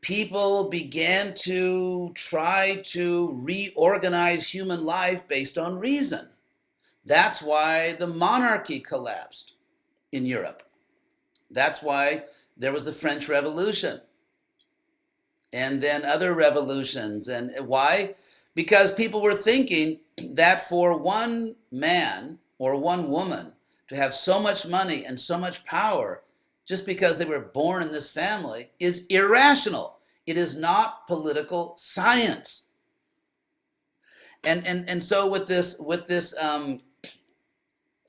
people began to try to reorganize human life based on reason. That's why the monarchy collapsed in Europe. That's why there was the French Revolution. And then other revolutions. And why? Because people were thinking that for one man or one woman to have so much money and so much power just because they were born in this family is irrational. It is not political science. And so with this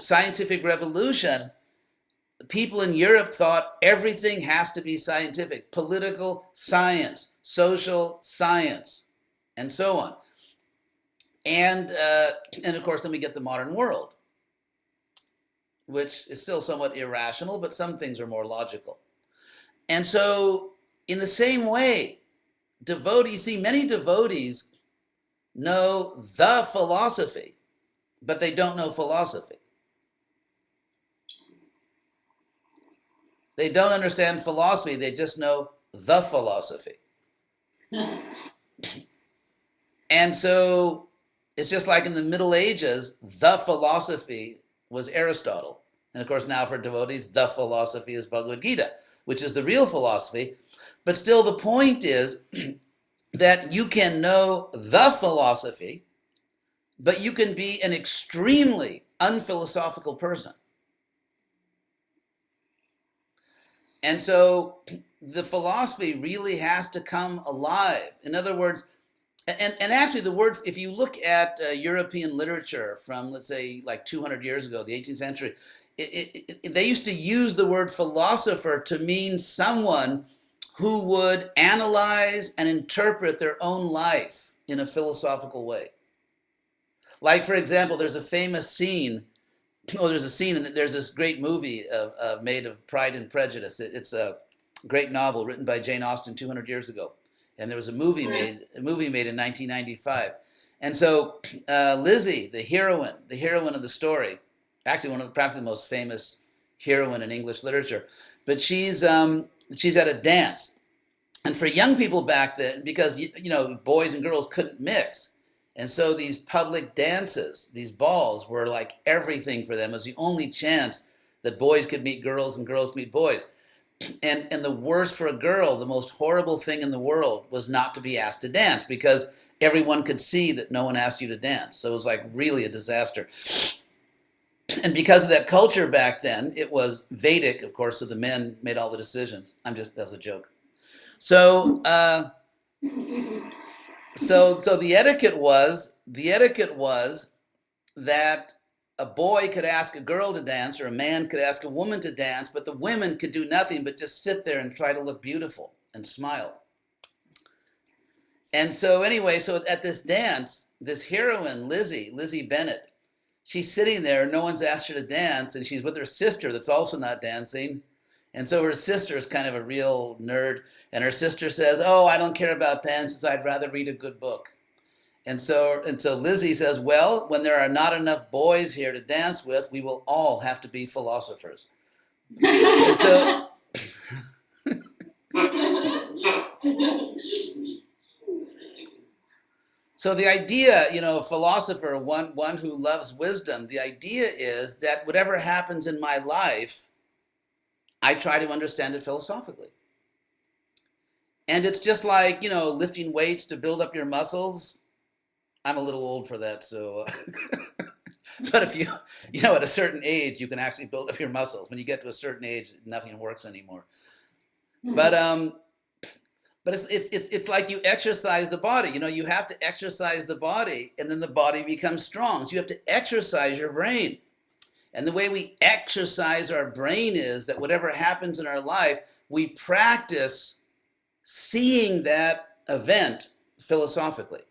scientific revolution, people in Europe thought everything has to be scientific, political science, social science, and so on. And of course, then we get the modern world, which is still somewhat irrational, but some things are more logical. And so in the same way, many devotees know the philosophy, but they don't know philosophy. They don't understand philosophy, they just know the philosophy. And so it's just like in the Middle Ages, the philosophy was Aristotle. And of course now for devotees, the philosophy is Bhagavad Gita, which is the real philosophy. But still the point is that you can know the philosophy, but you can be an extremely unphilosophical person. And so the philosophy really has to come alive. In other words, and actually the word, if you look at European literature from, let's say, like 200 years ago, the 18th century, they used to use the word philosopher to mean someone who would analyze and interpret their own life in a philosophical way. Like, for example, there's a famous scene. There's this great movie made of Pride and Prejudice. It's a great novel written by Jane Austen 200 years ago. And there was a movie made in 1995. And so Lizzie, the heroine of the story, actually one of probably the most famous heroine in English literature, but she's at a dance. And for young people back then, because boys and girls couldn't mix, and so these public dances, these balls, were like everything for them. It was the only chance that boys could meet girls and girls meet boys. And the worst for a girl, the most horrible thing in the world was not to be asked to dance, because everyone could see that no one asked you to dance. So it was like really a disaster. And because of that culture back then, it was Vedic, of course, so the men made all the decisions. That was a joke. So so the etiquette was that a boy could ask a girl to dance, or a man could ask a woman to dance, but the women could do nothing but just sit there and try to look beautiful and smile. And so anyway, so at this dance, this heroine, Lizzie Bennet, she's sitting there, no one's asked her to dance, and she's with her sister that's also not dancing. And so her sister is kind of a real nerd, and her sister says, "Oh, I don't care about dances. I'd rather read a good book." And so Lizzie says, "Well, when there are not enough boys here to dance with, we will all have to be philosophers." And so so the idea, a philosopher, one who loves wisdom, the idea is that whatever happens in my life, I try to understand it philosophically. And it's just like, lifting weights to build up your muscles. I'm a little old for that, so but if you at a certain age, you can actually build up your muscles. When you get to a certain age, nothing works anymore. But it's like you exercise the body. You have to exercise the body, and then the body becomes strong. So you have to exercise your brain. And the way we exercise our brain is that whatever happens in our life, we practice seeing that event philosophically.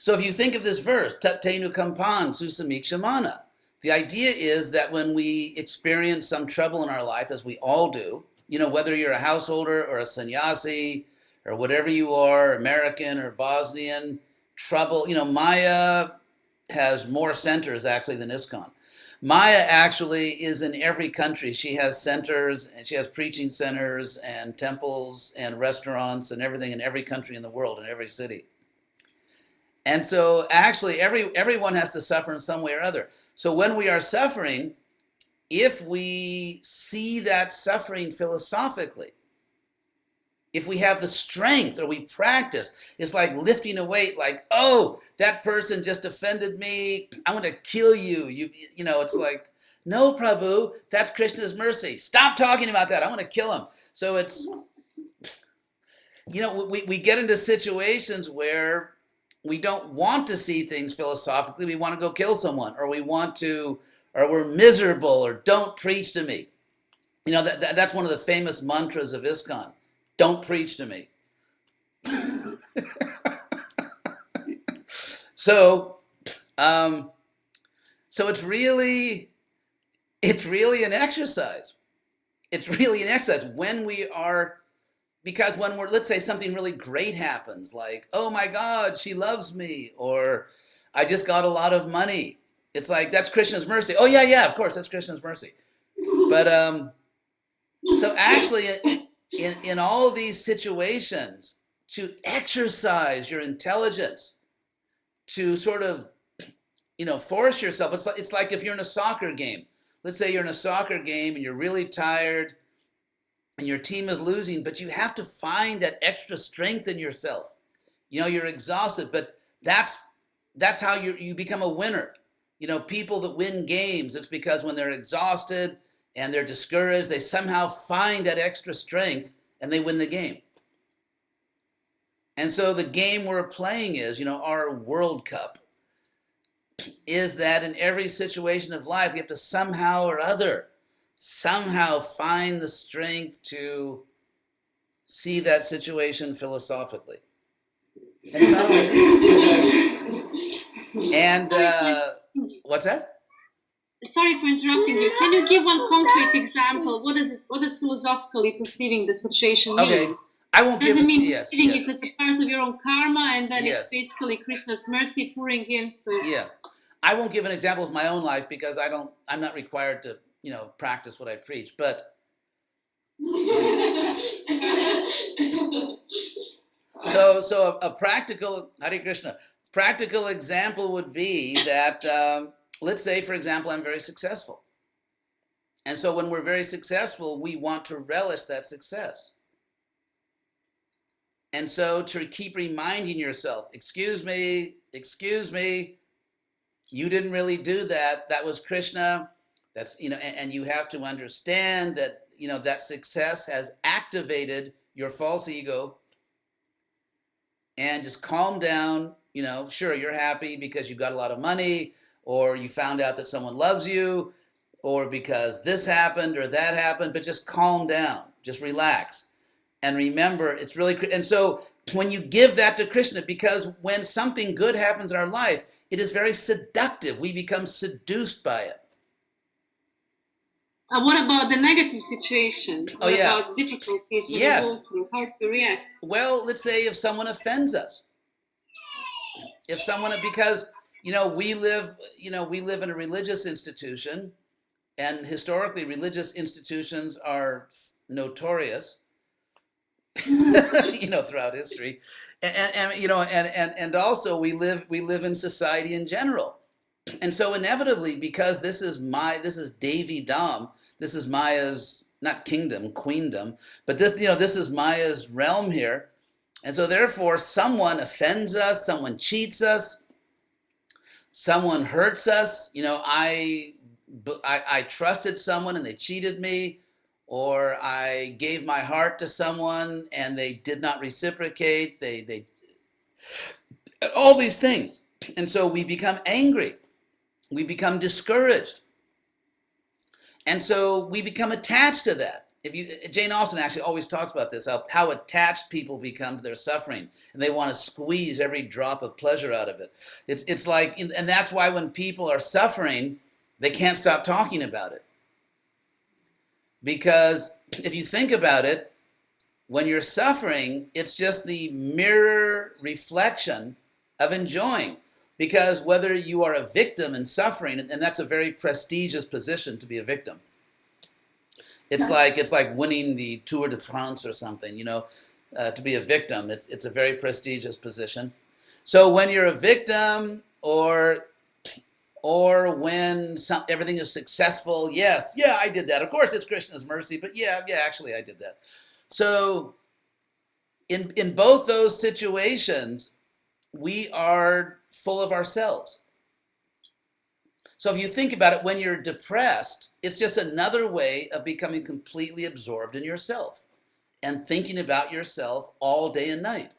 So if you think of this verse, Tattenu kampan susamikshemana, the idea is that when we experience some trouble in our life, as we all do, whether you're a householder or a sannyasi or whatever you are, American or Bosnian, trouble, Maya has more centers actually than ISKCON. Maya actually is in every country. She has centers, and she has preaching centers and temples and restaurants and everything in every country in the world, in every city. And so actually everyone has to suffer in some way or other. So when we are suffering, if we see that suffering philosophically, if we have the strength or we practice, it's like lifting a weight, like, oh, that person just offended me, I'm going to kill you. It's like, no, Prabhu, that's Krishna's mercy. Stop talking about that. I want to kill him. So it's, we get into situations where we don't want to see things philosophically. We want to go kill someone, or we're miserable, or don't preach to me. That's one of the famous mantras of ISKCON. Don't preach to me. So it's really an exercise. It's really an exercise because when let's say something really great happens, like, oh my God, she loves me, or I just got a lot of money. It's like, that's Krishna's mercy. Oh yeah, of course, that's Krishna's mercy. But so actually, in all these situations, to exercise your intelligence, to sort of, force yourself. It's like if you're in a soccer game. Let's say you're in a soccer game and you're really tired and your team is losing, but you have to find that extra strength in yourself. You're exhausted, but that's how you become a winner. People that win games, it's because when they're exhausted and they're discouraged, they somehow find that extra strength and they win the game. And so the game we're playing is, our World Cup, is that in every situation of life, we have to somehow or other, find the strength to see that situation philosophically. And what's that? Sorry for interrupting you. Can you give one concrete example? What is philosophically perceiving the situation mean? Okay. I won't give it mean yes. it as a part of your own karma, and then Yes. it's basically Krishna's mercy pouring in? So Yeah. I won't give an example of my own life because I'm not required to, practice what I preach, but so a practical, Hare Krishna, practical example would be that, let's say, for example, I'm very successful. And so when we're very successful, we want to relish that success. And so to keep reminding yourself, excuse me, you didn't really do that. That was Krishna. That's, and you have to understand that, that success has activated your false ego. And just calm down. Sure, you're happy because you got a lot of money, or you found out that someone loves you, or because this happened or that happened, but just calm down, just relax. And remember, it's really, and so when you give that to Krishna, because when something good happens in our life, it is very seductive. We become seduced by it. What about the negative situation? What about difficulties when you go through? How to react? Well, let's say if someone offends us, because we live in a religious institution, and historically religious institutions are notorious, throughout history, and also we live in society in general. And so inevitably, because this is Devi Dham, this is Maya's, not kingdom, queendom, but this is Maya's realm here. And so therefore someone offends us, someone cheats us, someone hurts us. I trusted someone and they cheated me, or I gave my heart to someone and they did not reciprocate. They all these things. And so we become angry. We become discouraged. And so we become attached to that. Jane Austen actually always talks about this, how attached people become to their suffering, and they want to squeeze every drop of pleasure out of it. It's like, and that's why when people are suffering, they can't stop talking about it. Because if you think about it, when you're suffering, it's just the mirror reflection of enjoying. Because whether you are a victim in suffering, and that's a very prestigious position to be a victim. It's like winning the Tour de France or something, to be a victim. It's a very prestigious position. So when you're a victim, or when everything is successful, I did that. Of course, it's Krishna's mercy, but actually I did that. So in both those situations, we are full of ourselves. So if you think about it, when you're depressed, it's just another way of becoming completely absorbed in yourself and thinking about yourself all day and night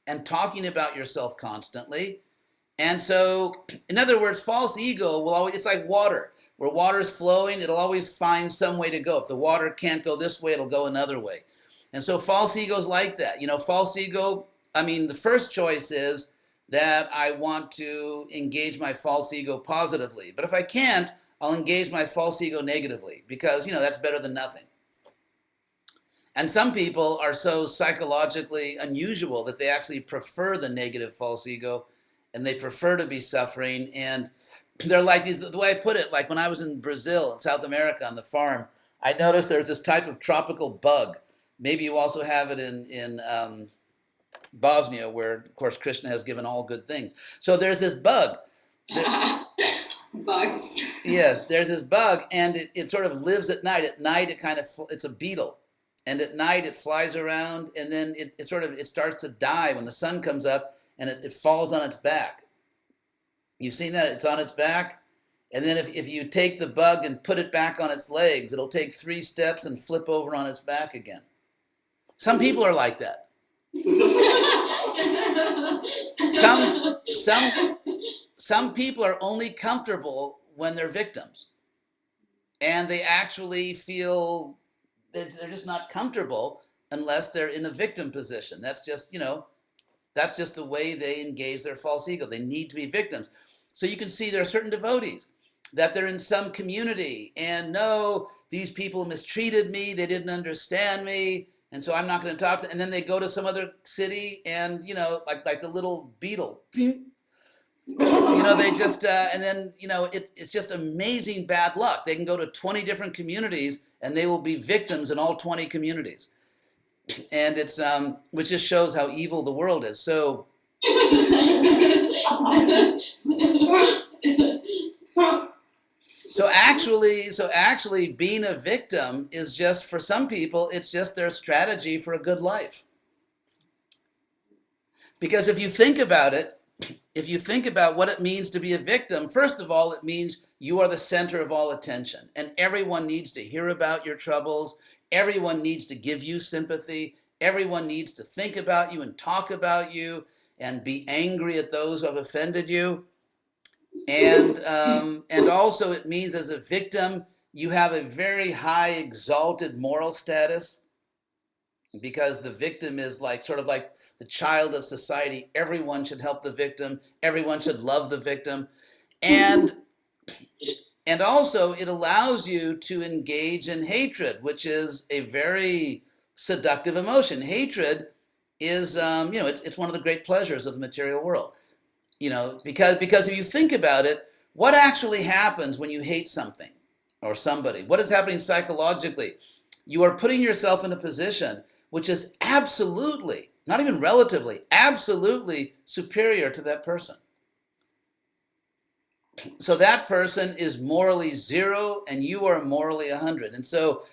and talking about yourself constantly. And so, in other words, false ego will always, it's like water. Where water is flowing, it'll always find some way to go. If the water can't go this way, it'll go another way. And so false ego is like that. False ego, the first choice is that I want to engage my false ego positively. But if I can't, I'll engage my false ego negatively, because, that's better than nothing. And some people are so psychologically unusual that they actually prefer the negative false ego, and they prefer to be suffering. And they're like these, the way I put it, like when I was in Brazil, in South America, on the farm, I noticed there's this type of tropical bug. Maybe you also have it in Bosnia, where, of course, Krishna has given all good things. So there's this bug. Bugs. Yes, there's this bug, and it sort of lives at night. At night, it's a beetle. And at night, it flies around, and then it starts to die when the sun comes up, and it falls on its back. You've seen that? It's on its back. And then if you take the bug and put it back on its legs, it'll take 3 steps and flip over on its back again. Some people are like that. Some people are only comfortable when they're victims, and they actually feel they're just not comfortable unless they're in a victim position. That's just the way they engage their false ego. They need to be victims. So you can see there are certain devotees that they're in some community, and no, these people mistreated me, they didn't understand me, and so I'm not going to talk to them. And then they go to some other city, and like the little beetle, they just and then it's just amazing bad luck. They can go to 20 different communities, and they will be victims in all 20 communities. And it's which just shows how evil the world is. So actually being a victim is just, for some people, it's just their strategy for a good life. Because if you think about it, if you think about what it means to be a victim, first of all, it means you are the center of all attention, and everyone needs to hear about your troubles. Everyone needs to give you sympathy. Everyone needs to think about you and talk about you and be angry at those who have offended you. And also it means, as a victim, you have a very high exalted moral status, because the victim is sort of like the child of society. Everyone should help the victim. Everyone should love the victim. And And also, it allows you to engage in hatred, which is a very seductive emotion. Hatred is, it's one of the great pleasures of the material world. Because if you think about it, what actually happens when you hate something or somebody? What is happening psychologically? You are putting yourself in a position which is absolutely, not even relatively, absolutely superior to that person. So that person is morally 0 and you are morally 100. And so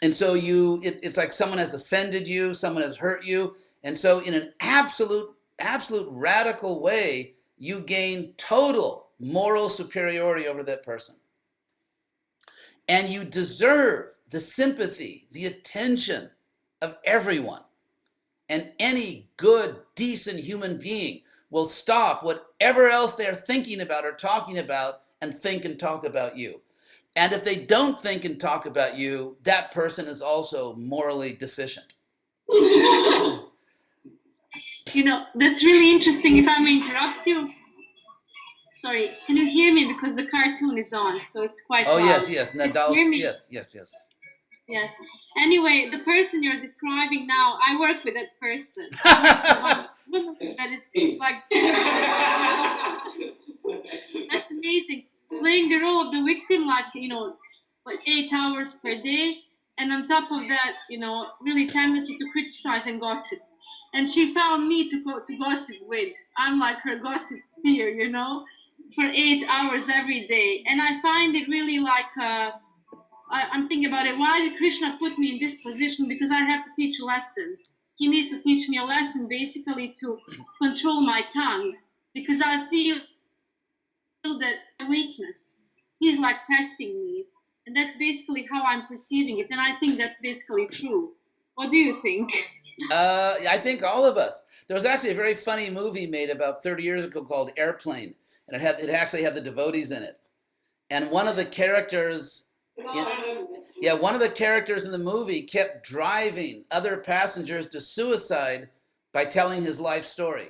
it's like someone has offended you, someone has hurt you. And so in an absolute radical way, you gain total moral superiority over that person. And you deserve the sympathy, the attention of everyone. And any good, decent human being will stop whatever else they're thinking about or talking about and think and talk about you. And if they don't think and talk about you, that person is also morally deficient. That's really interesting. If I may interrupt you. Sorry, can you hear me? Because the cartoon is on, so it's quite loud. Yes. Nadal, hear me? Yes. Yeah. Anyway, the person you're describing now, I work with that person. That is like that's amazing. Playing the role of the victim, like 8 hours per day, and on top of that, really tendency to criticize and gossip. And she found me to gossip with. I'm like her gossip peer, for 8 hours every day. And I find it really like, I'm thinking about it. Why did Krishna put me in this position? Because I have to teach a lesson. He needs to teach me a lesson basically to control my tongue. Because I feel that weakness. He's like testing me. And that's basically how I'm perceiving it. And I think that's basically true. What do you think? I think all of us. There was actually a very funny movie made about 30 years ago called Airplane, and it actually had the devotees in it. And one of the characters, one of the characters in the movie kept driving other passengers to suicide by telling his life story.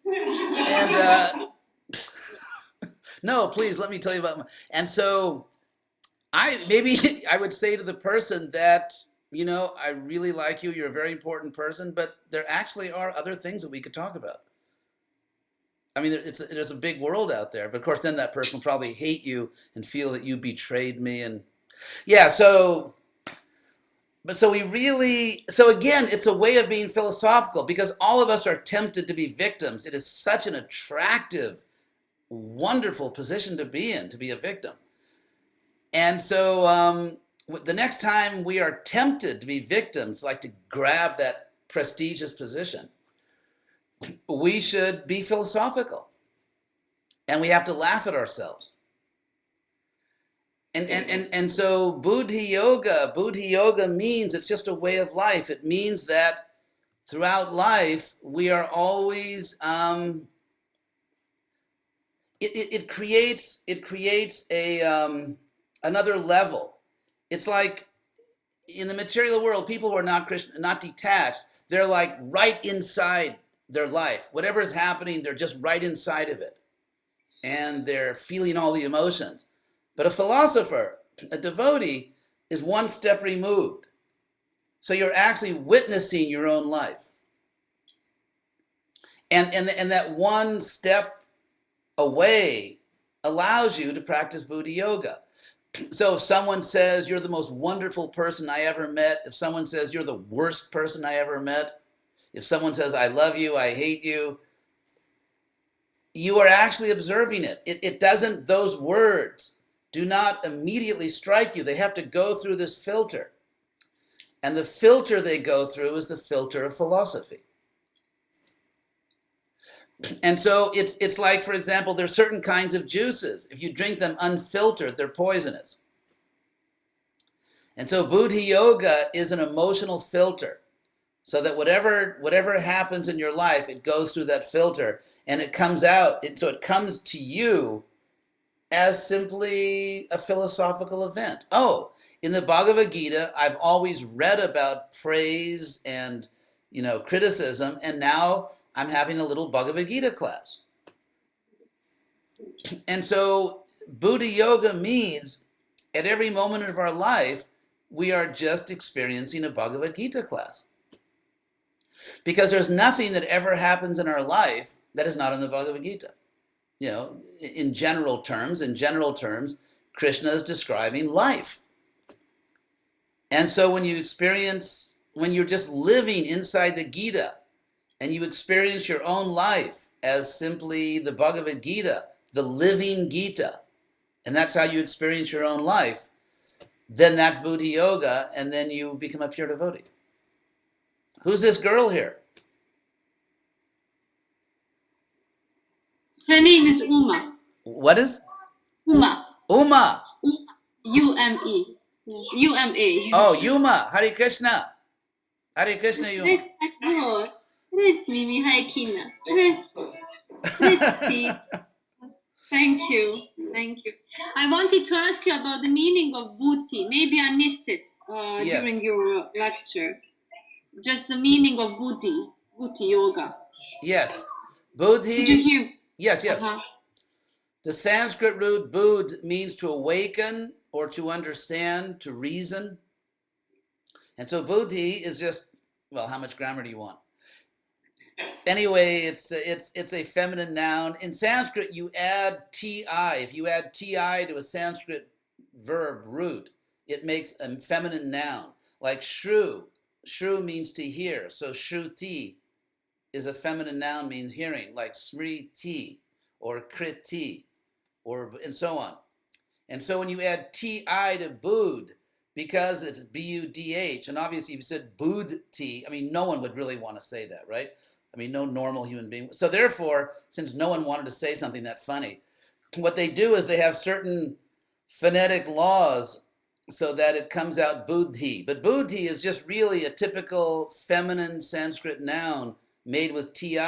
And no, please let me tell you about. And so, I would say to the person that, I really like you. You're a very important person, but there actually are other things that we could talk about. I mean, there's a big world out there, but of course, then that person will probably hate you and feel that you betrayed me. And so again, it's a way of being philosophical because all of us are tempted to be victims. It is such an attractive, wonderful position to be in, to be a victim. And so the next time we are tempted to be victims, like to grab that prestigious position, we should be philosophical. And we have to laugh at ourselves. And so buddhi yoga means it's just a way of life. It means that throughout life, we are always, it creates another level. It's like in the material world, people who are not Christian, not detached, they're like right inside their life. Whatever is happening, they're just right inside of it. And they're feeling all the emotions. But a philosopher, a devotee, is one step removed. So you're actually witnessing your own life. And that one step away allows you to practice buddhi yoga. So if someone says you're the most wonderful person I ever met, if someone says you're the worst person I ever met, if someone says I love you, I hate you, you are actually observing it. It doesn't, those words do not immediately strike you. They have to go through this filter. And the filter they go through is the filter of philosophy. And so it's like, for example, there's certain kinds of juices. If you drink them unfiltered, they're poisonous. And so buddhi yoga is an emotional filter. So that whatever happens in your life, it goes through that filter and it comes out. So it comes to you as simply a philosophical event. Oh, in the Bhagavad Gita, I've always read about praise and criticism, and now I'm having a little Bhagavad Gita class. And so Buddhi yoga means at every moment of our life, we are just experiencing a Bhagavad Gita class. Because there's nothing that ever happens in our life that is not in the Bhagavad Gita. You know, in general terms, Krishna is describing life. And so when you're just living inside the Gita and you experience your own life as simply the Bhagavad Gita, the living Gita, and that's how you experience your own life, then that's Buddhi Yoga, and then you become a pure devotee. Who's this girl here? Her name is Uma. What is? Uma. Uma. U-M-E. U-M-A. Oh, Yuma. Hare Krishna. Hare Krishna, Yuma. Let's Mimi. Hi, Kina. Let's see. Thank you. Thank you. I wanted to ask you about the meaning of buddhi. Maybe I missed it Yes. during your lecture. Just the meaning of buddhi yoga. Yes. Buddhi. Did you hear? Yes, yes. Uh-huh. The Sanskrit root bud means to awaken or to understand, to reason. And so buddhi is just, well, how much grammar do you want? Anyway, it's a feminine noun. In Sanskrit, you add ti. If you add ti to a Sanskrit verb root, it makes a feminine noun. Like shru. Shru means to hear. So shruti is a feminine noun, means hearing, like smriti or kriti, and so on. And so when you add ti to bud, because it's B-U-D-H, and obviously if you said buddhi, I mean, no one would really want to say that, right? I mean, no normal human being. So therefore, since no one wanted to say something that funny, what they do is they have certain phonetic laws so that it comes out buddhi. But buddhi is just really a typical feminine Sanskrit noun made with ti,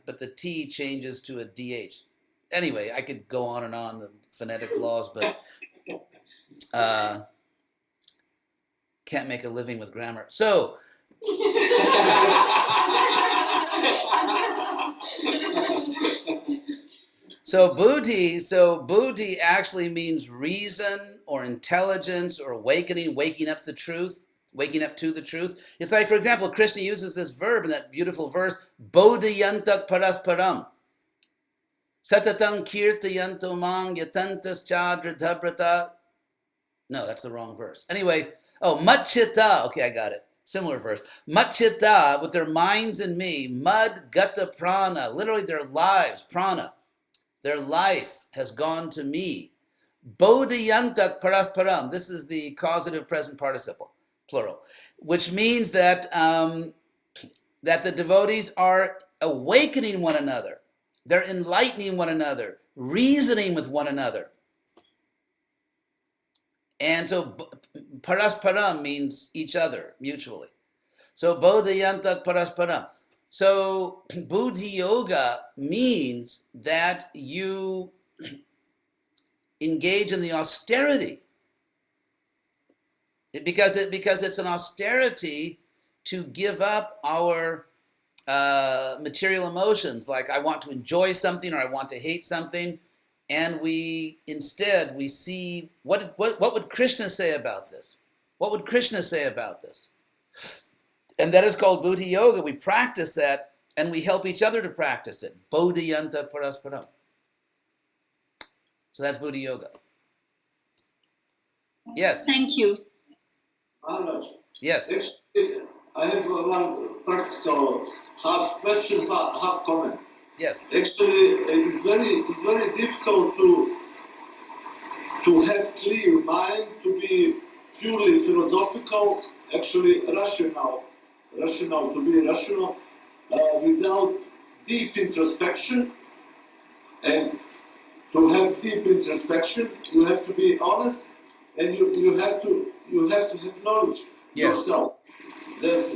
but the t changes to a dh. Anyway, I could go on the phonetic laws, but can't make a living with grammar. So buddhi actually means reason or intelligence or awakening, waking up to the truth. It's like, for example, Krishna uses this verb in that beautiful verse, bodhiyantak parasparam. Satatang kirtayanto mang yatantas chadridhabrata. No, that's the wrong verse. Anyway, matchita. Okay, I got it. Similar verse. Matchita, with their minds in me, mud gata prana, literally their lives, prana. Their life has gone to me. Bodhiyantak parasparam. This is the causative present participle, plural, which means that that the devotees are awakening one another. They're enlightening one another, reasoning with one another. And so parasparam means each other, mutually. So bodhiyantak parasparam. So buddhi yoga means that you engage in the austerity. Because it's an austerity to give up our material emotions, like I want to enjoy something or I want to hate something, and we see what would Krishna say about this? What would Krishna say about this? And that is called buddhi yoga. We practice that, and we help each other to practice it. Bodhiyanta parasparam. So that's buddhi yoga. Yes. Thank you. Maharaj. Yes. Actually, I have one practical half question, half comment. Yes. Actually, it's very difficult to have clear mind, to be purely philosophical, actually rational, to be rational, without deep introspection. And to have deep introspection, you have to be honest, and you have to have knowledge yourself. There's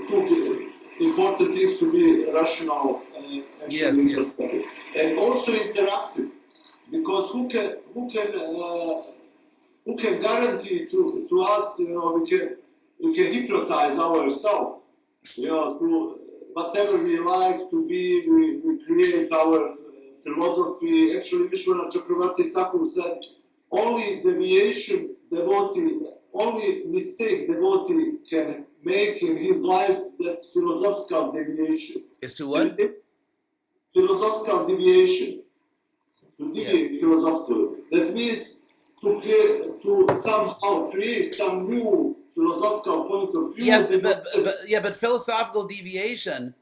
could be important things to be rational and actually introspective, and also interactive, because who can guarantee to us, we can hypnotize ourselves, to whatever we like to be, we create our philosophy. Actually, Vishwanath Chakravarti Thakur said, only deviation devotee, only mistake devotee can make in his life, that's philosophical deviation. Is to what? Philosophical deviation. To deviate philosophically. That means to create, to somehow create some new philosophical point of view. Yeah, but philosophical deviation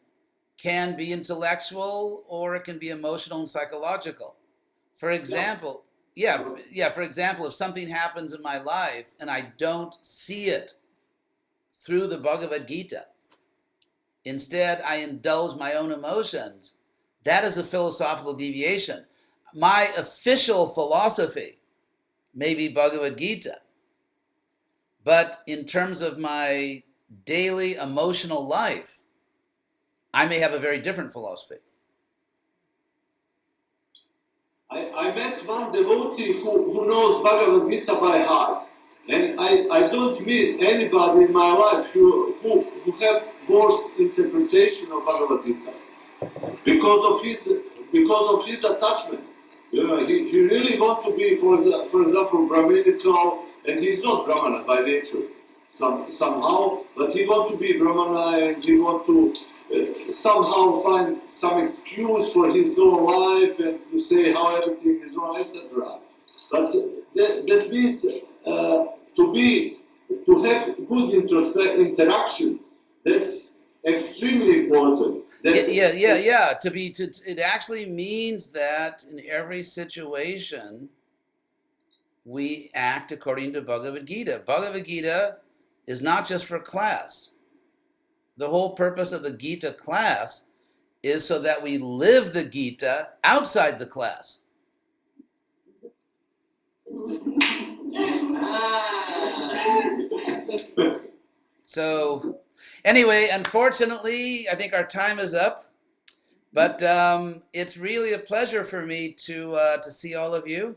can be intellectual or it can be emotional and psychological. For example, for example, if something happens in my life and I don't see it through the Bhagavad Gita, instead I indulge my own emotions, that is a philosophical deviation. My official philosophy may be Bhagavad Gita, but in terms of my daily emotional life, I may have a very different philosophy. I met one devotee who knows Bhagavad Gita by heart. And I don't meet anybody in my life who have worse interpretation of Bhagavad Gita because of his attachment. He really want to be, for example, Brahminical, and he's not Brahmana by nature somehow, but he want to be Brahmana and he want to somehow find some excuse for his own life and to say how everything is wrong, etc. But that means to have good interaction. That's extremely important. It actually means that in every situation we act according to Bhagavad Gita. Bhagavad Gita is not just for class. The whole purpose of the Gita class is so that we live the Gita outside the class. So, anyway, unfortunately, I think our time is up. But it's really a pleasure for me to see all of you,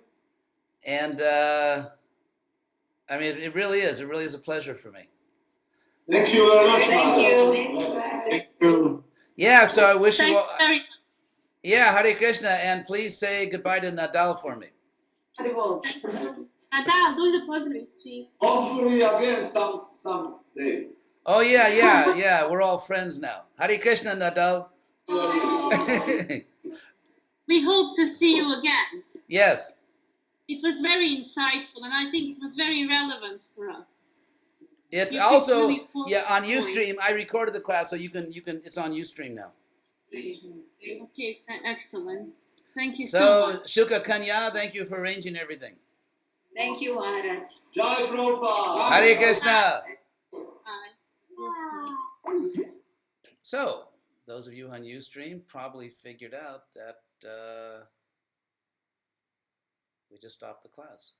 and I mean, it really is. It really is a pleasure for me. Thank you very much. Thank you. Yeah. So I wish you all. Very Yeah, Hare Krishna, and please say goodbye to Nadal for me. Nadal, дуже поздравить. Hopefully again some day. Oh yeah. We're all friends now. Hare Krishna, Nadal. We hope to see you again. Yes. It was very insightful, and I think it was very relevant for us. It's You also really put on the point. Ustream. I recorded the class, so you can. It's on Ustream now. Okay, excellent. Thank you so So much. Shuka Kanya, thank you for arranging everything. Thank you, Maharaj. Jai Prabhupada. Hare Krishna. Bye. So, those of you on Ustream probably figured out that we just stopped the class.